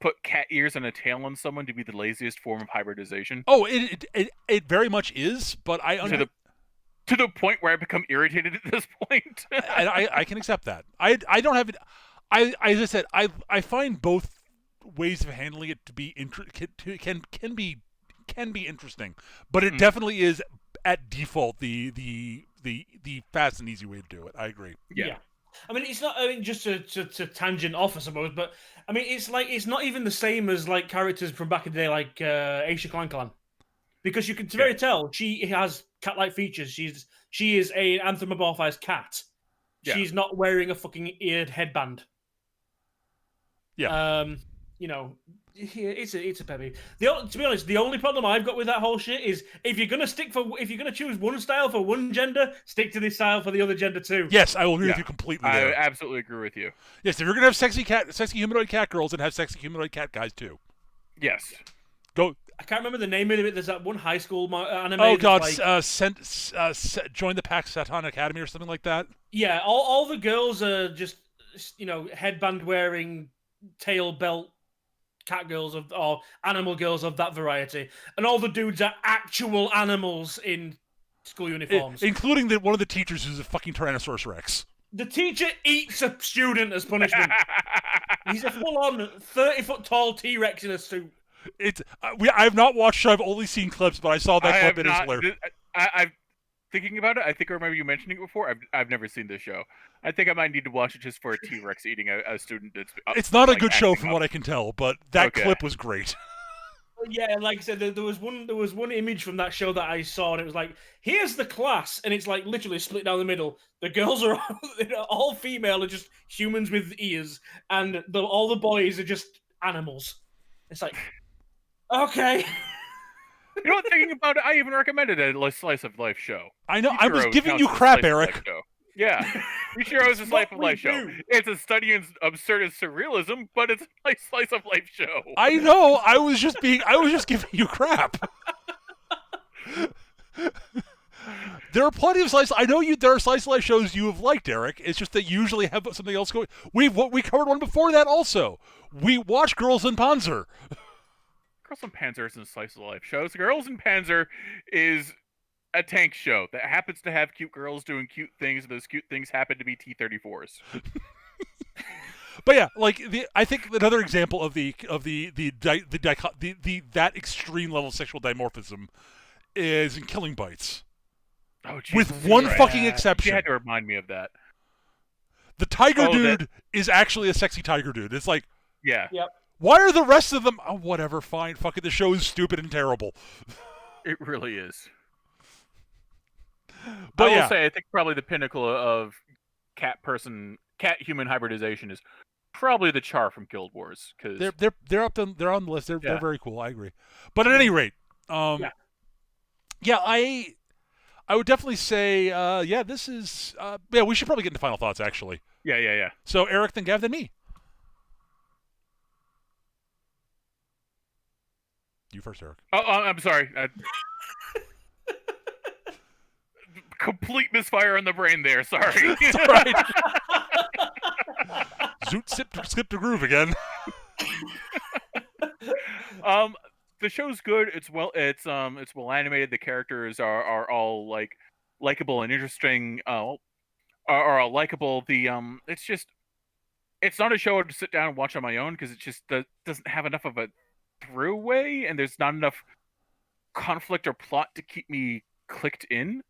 put cat ears and a tail on someone to be the laziest form of hybridization. Oh, it very much is, but to the point where I become irritated at this point. I can accept that. I don't have it. As I said, I find both ways of handling it to be can be interesting, but it definitely is at default the fast and easy way to do it. I agree. Yeah. I mean, it's not. I mean, just to tangent off, I suppose, but I mean, it's not even the same as like characters from back in the day, like Aisha Clan, because you can very tell she has cat-like features. She is a anthropomorphized cat. Yeah. She's not wearing a fucking eared headband. Yeah. It's a pebby. To be honest, the only problem I've got with that whole shit is if you're gonna choose one style for one gender, stick to this style for the other gender too. Yes, I will agree with you completely. I absolutely agree with you. Yes, if you're gonna have sexy humanoid cat girls, then have sexy humanoid cat guys too. Yes. Go. I can't remember the name of it. There's that one high school anime. Oh god, join the Pax Satan Academy or something like that. Yeah, all the girls are just headband wearing, tail belt cat girls or animal girls of that variety, and all the dudes are actual animals in school uniforms, including one of the teachers who's a fucking Tyrannosaurus Rex. The teacher eats a student as punishment. He's a full-on 30-foot tall T-Rex in a suit. I have not watched it. I've only seen clips, but I saw that clip. It is hilarious. I'm thinking about it. I think I remember you mentioning it before. I've never seen this show. I think I might need to watch it just for a T-Rex eating a student. That's It's not a like, good show acting from up. what I can tell, but that Okay. clip was great. Yeah, and like I said, there was one image from that show that I saw, and it was like, here's the class, and it's like literally split down the middle. The girls are all female, are just humans with ears, and all the boys are just animals. It's like, okay. You know what? Thinking about it, I even recommended a slice of life show. I know. I was Ichiro giving counts you as a crap, slice of life Eric. show. Yeah, Ichiro is a slice of life show. It's a study in absurdist surrealism, but it's a slice of life show. I know. I was just giving you crap. There are plenty of slice. I know there are slice of life shows you have liked, Eric. It's just that you usually have something else going. We covered one before that also. We watched Girls in Panzer. Girls in Panzer isn't a slice of life show. Girls in Panzer is a tank show that happens to have cute girls doing cute things. And those cute things happen to be T-34s. But yeah, like I think another example of that extreme level of sexual dimorphism is in Killing Bites. Oh, with Jesus one Christ. fucking exception. You had to remind me of that. The tiger dude is actually a sexy tiger dude. It's like, yeah. Yep. Why are the rest of them? Oh, whatever. Fine. Fuck it. The show is stupid and terrible. It really is. But I will say, I think probably the pinnacle of cat-human hybridization is probably the Char from Guild Wars. Cause they're up to, they're on the list. They're very cool. I agree. But at any rate, I would definitely say, this is we should probably get into final thoughts actually. Yeah. So Eric, then Gav, then me. You first, Eric. Oh, I'm sorry. Complete misfire on the brain there. Sorry. It's all right. Zoot skipped a groove again. The show's good. It's well animated. The characters are all like likable and interesting. Are all likable. It's not a show to sit down and watch on my own because it just doesn't have enough of a throughway, and there's not enough conflict or plot to keep me clicked in.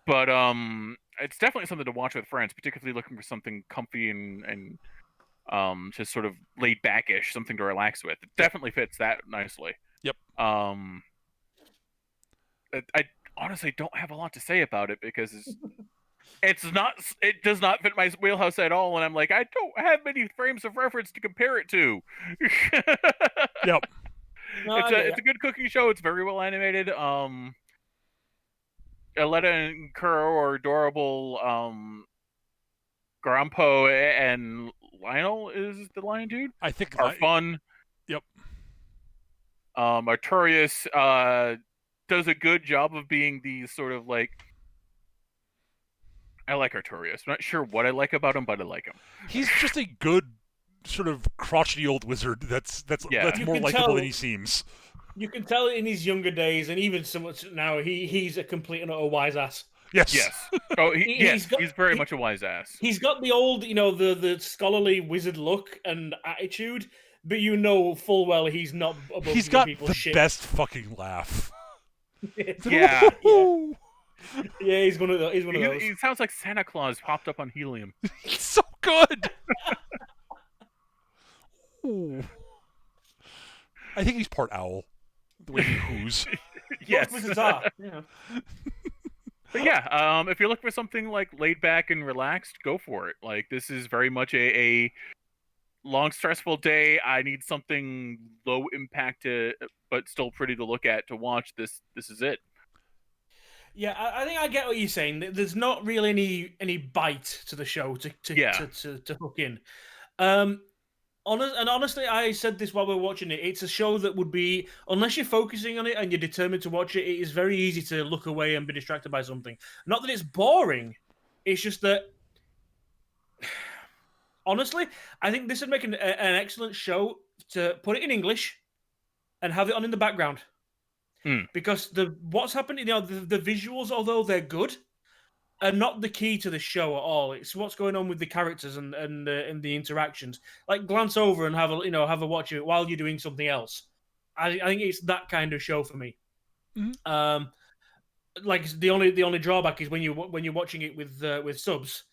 But it's definitely something to watch with friends, particularly looking for something comfy and just sort of laid back-ish, something to relax with. It definitely fits that nicely. Yep. I honestly don't have a lot to say about it because it does not fit my wheelhouse at all, and I'm like, I don't have many frames of reference to compare it to. Yep. No, It's a good cooking show. It's very well animated. Aletta and Kuro are adorable. Grampo and Lionel is the lion dude. I think are fun. Yep. Artorias does a good job of being the sort of like. I like Artorias. I'm not sure what I like about him, but I like him. He's just a good sort of crotchety old wizard that's more likable than he seems. You can tell in his younger days, and even so much now, he's a complete and utter wise ass. Yes. Oh, he's very much a wise ass. He's got the old, the scholarly wizard look and attitude, but you know full well he's not above He's got people's the shit. best fucking laugh. Yeah. Yeah, he's one of those. He sounds like Santa Claus popped up on helium. He's so good. Ooh. I think he's part owl. The way he coos. Yes. Wizards are. Yeah. But yeah, if you're looking for something like laid back and relaxed, go for it. Like this is very much a long, stressful day. I need something low impact but still pretty to look at to watch. This is it. Yeah, I think I get what you're saying. There's not really any bite to the show to hook in. Honestly, I said this while we were watching it. It's a show that would be, unless you're focusing on it and you're determined to watch it, it is very easy to look away and be distracted by something. Not that it's boring. It's just that, honestly, I think this would make an excellent show to put it in English and have it on in the background. Because what's happening, the visuals, although they're good, are not the key to the show at all. It's what's going on with the characters and the interactions. Like glance over and have a watch of it while you're doing something else. I think it's that kind of show for me. Mhm. Like the only drawback is when you're watching it with subs,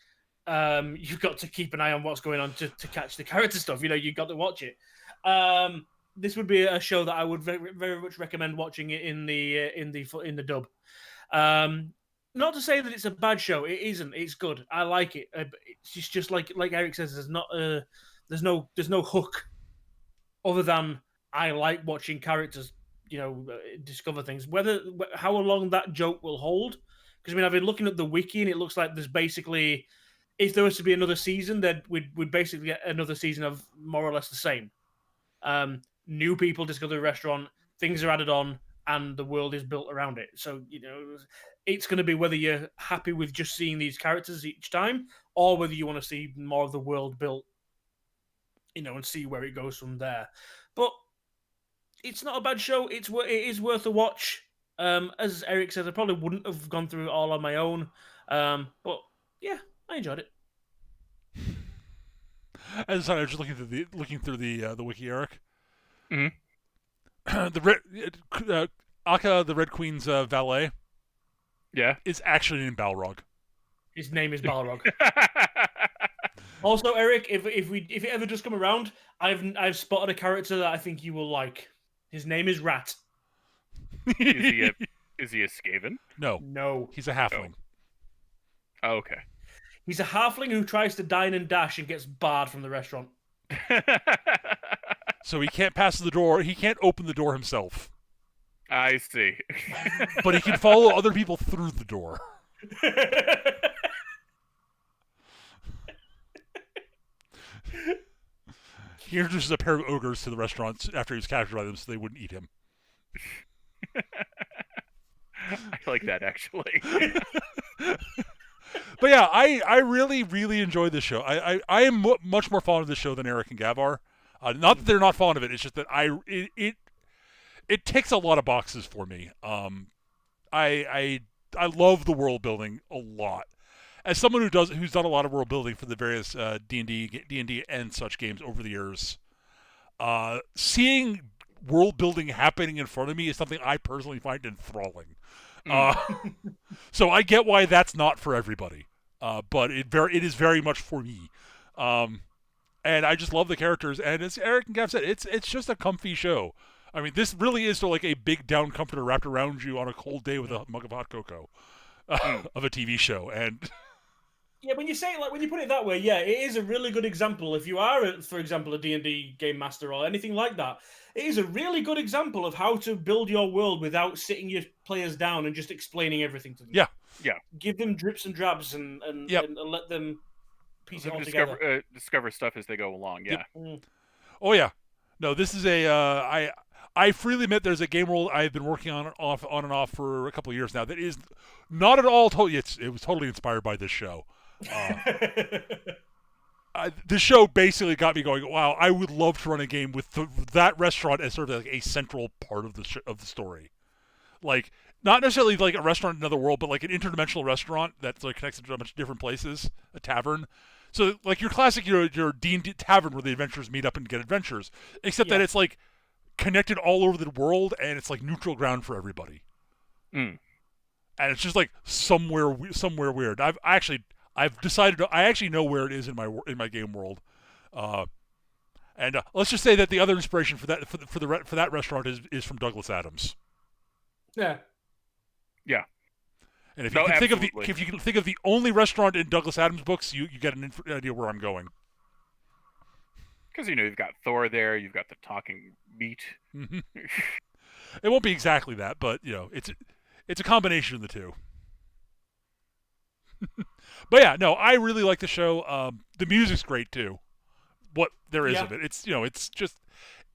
you've got to keep an eye on what's going on to catch the character stuff. You've got to watch it. This would be a show that I would very, very much recommend watching it in the dub. Not to say that it's a bad show. It isn't. It's good. I like it. It's just like Eric says. There's no hook other than I like watching characters, discover things. How long that joke will hold, because I've been looking at the wiki and it looks like there's basically, if there was to be another season, then we'd basically get another season of more or less the same. New people discover the restaurant, things are added on, and the world is built around it. So it's going to be whether you're happy with just seeing these characters each time, or whether you want to see more of the world built, and see where it goes from there. But it's not a bad show. It is worth a watch. As Eric says, I probably wouldn't have gone through it all on my own. But yeah, I enjoyed it. As I was just looking through the wiki, Eric. Mm-hmm. The red Akka, the Red Queen's valet, is actually named Balrog. His name is Balrog. Also, Eric, if it ever does come around, I've spotted a character that I think you will like. His name is Rat. Is he a Skaven? No, he's a halfling. Oh, okay. He's a halfling who tries to dine and dash and gets barred from the restaurant. So he can't pass the door. He can't open the door himself. I see. But he can follow other people through the door. He introduces a pair of ogres to the restaurant after he was captured by them so they wouldn't eat him. I like that, actually. But yeah, I really, really enjoyed this show. I am much more fond of this show than Eric and Gav are. Not that they're not fond of it. It's just that it ticks a lot of boxes for me. I love the world building a lot. As someone who's done a lot of world building for the various D&D and such games over the years, seeing world building happening in front of me is something I personally find enthralling. So I get why that's not for everybody, but it is very much for me. And I just love the characters. And as Eric and Gav said, it's just a comfy show. I mean, this really is sort of like a big down comforter wrapped around you on a cold day with a mug of hot cocoa of a TV show. And yeah, when you say when you put it that way, yeah, it is a really good example. If you are, for example, a D&D game master or anything like that, it is a really good example of how to build your world without sitting your players down and just explaining everything to them. Yeah. Give them drips and drabs and let them piece it all together. Discover stuff as they go along. Yeah. Yep. Oh yeah, no, this is I freely admit there's a game world I've been working on and off for a couple of years now that is not at all it was totally inspired by this show. This show basically got me going, wow, I would love to run a game with that restaurant as sort of like a central part of the story. Like, not necessarily like a restaurant in another world, but like an interdimensional restaurant that's like connected to a bunch of different places, a tavern. So like your classic your D&D tavern where the adventurers meet up and get adventures, except that it's like connected all over the world and it's like neutral ground for everybody. And it's just like somewhere weird. I've decided I actually know where it is in my game world, and let's just say that the other inspiration for that restaurant is from Douglas Adams. Yeah. And if you can think of the only restaurant in Douglas Adams books, you get an idea where I'm going. Because you've got Thor there, you've got the talking meat. Mm-hmm. It won't be exactly that, but it's a combination of the two. But yeah, no, I really like the show. The music's great too. What there is of it, it's just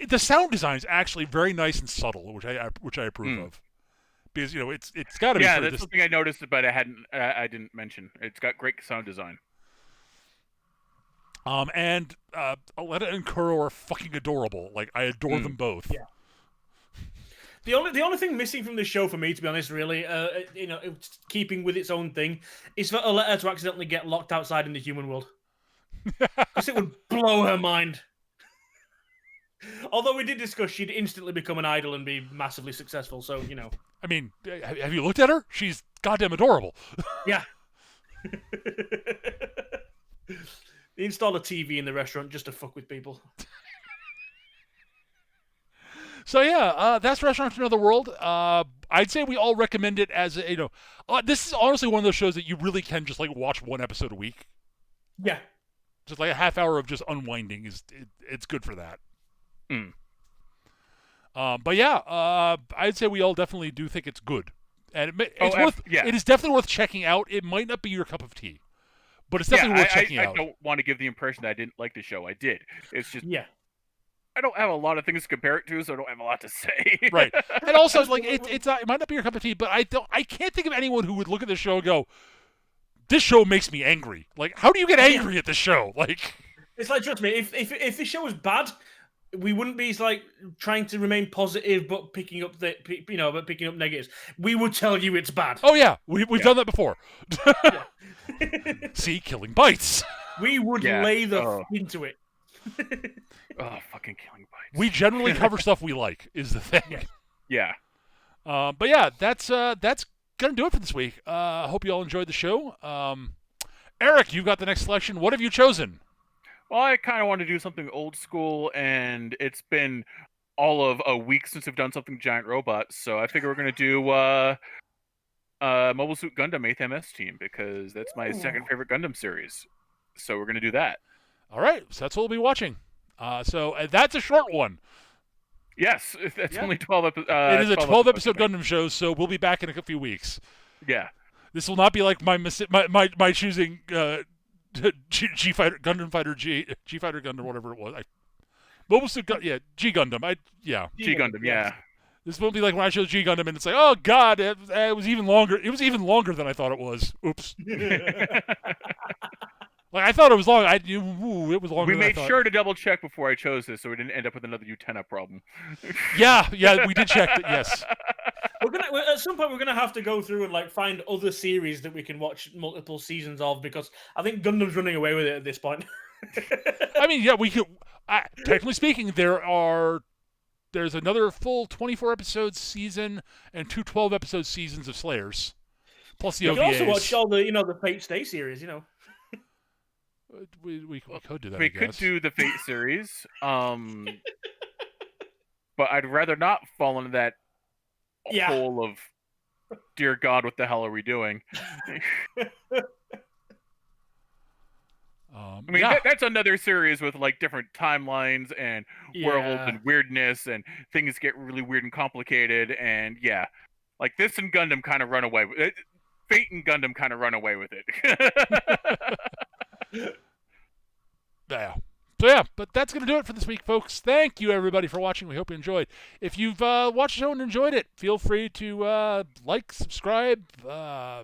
the sound design is actually very nice and subtle, which I approve of, because it's got to be. Yeah, that's something I noticed, but I didn't mention. It's got great sound design. And Aletta and Kuro are fucking adorable. Like, I adore them both. Yeah. The only thing missing from this show for me, to be honest, really, keeping with its own thing, is for Aletta to accidentally get locked outside in the human world. Because it would blow her mind. Although we did discuss she'd instantly become an idol and be massively successful, so, you know. I mean, have you looked at her? She's goddamn adorable. Yeah. They installed a TV in the restaurant just to fuck with people. So yeah, that's Restaurant to Another World. I'd say we all recommend it as a, this is honestly one of those shows that you really can just like watch one episode a week. Yeah. Just like a half hour of just unwinding it's good for that. Mm. But yeah, I'd say we all definitely do think it's good, and it is definitely worth checking out. It might not be your cup of tea, but it's definitely worth checking out. I don't want to give the impression that I didn't like the show. I did. It's just I don't have a lot of things to compare it to, so I don't have a lot to say. Right, and also like it might not be your cup of tea, but I can't think of anyone who would look at this show and go, "This show makes me angry." Like, how do you get angry at this show? Like, it's like, trust me, if this show was bad, we wouldn't be like trying to remain positive but picking up negatives. We would tell you it's bad. Oh yeah, we've done that before. See, Killing Bites. We would lay the into it. Oh, fucking Killing Bites. We generally cover stuff we like, is the thing. Yeah. But yeah, that's gonna do it for this week. I hope you all enjoyed the show. Eric, you've got the next selection. What have you chosen? Well, I kind of want to do something old school, and it's been all of a week since we've done something giant robots, so I figure we're going to do Mobile Suit Gundam 8th MS Team, because that's my second favorite Gundam series. So we're going to do that. All right, so that's what we'll be watching. So that's a short one. Yes, that's only 12 episodes. It is a 12-episode Gundam show, so we'll be back in a few weeks. Yeah. This will not be like my choosing G Fighter Gundam Fighter G Fighter Gundam, whatever it was. Mobile Suit G Gundam. G Gundam, yeah. This won't be like when I chose G Gundam and it's like, oh god, it was even longer. It was even longer than I thought it was. Oops. Like I thought it was long. It was longer. We than I made thought. sure to double check before I chose this, so we didn't end up with another Utena problem. yeah, we did check that. Yes. At some point we're gonna have to go through and like find other series that we can watch multiple seasons of, because I think Gundam's running away with it at this point. I mean, yeah, we could. Technically speaking, there's another full 24 episode season and 2 12-episode seasons of Slayers, plus the OVAs. You can also watch all the Fate Stay series, We could do that. We could do the Fate series, but I'd rather not fall into that hole of, dear God, what the hell are we doing? I mean, that's another series with like different timelines and worlds and weirdness, and things get really weird and complicated. And like this and Gundam kind of run away with it. Fate and Gundam kind of run away with it. Yeah. So but that's going to do it for this week, folks. Thank you, everybody, for watching. We hope you enjoyed. If you've watched the show and enjoyed it, feel free to like, subscribe, throw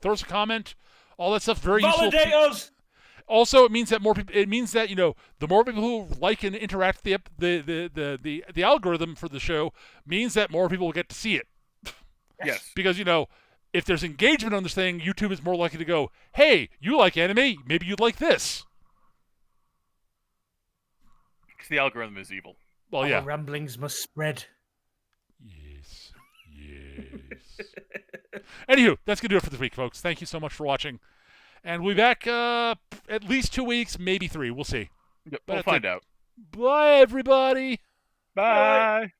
us a comment. All that stuff very useful. Validate us! Also, it means that more people. It means that the more people who like and interact with the algorithm for the show means that more people will get to see it. Yes. Because if there's engagement on this thing, YouTube is more likely to go, "Hey, you like anime? Maybe you'd like this." Because the algorithm is evil. Well, Our ramblings must spread. Yes. Anywho, that's going to do it for this week, folks. Thank you so much for watching. And we'll be back at least 2 weeks, maybe 3. We'll see. Yep, we'll find out. Bye, everybody. Bye.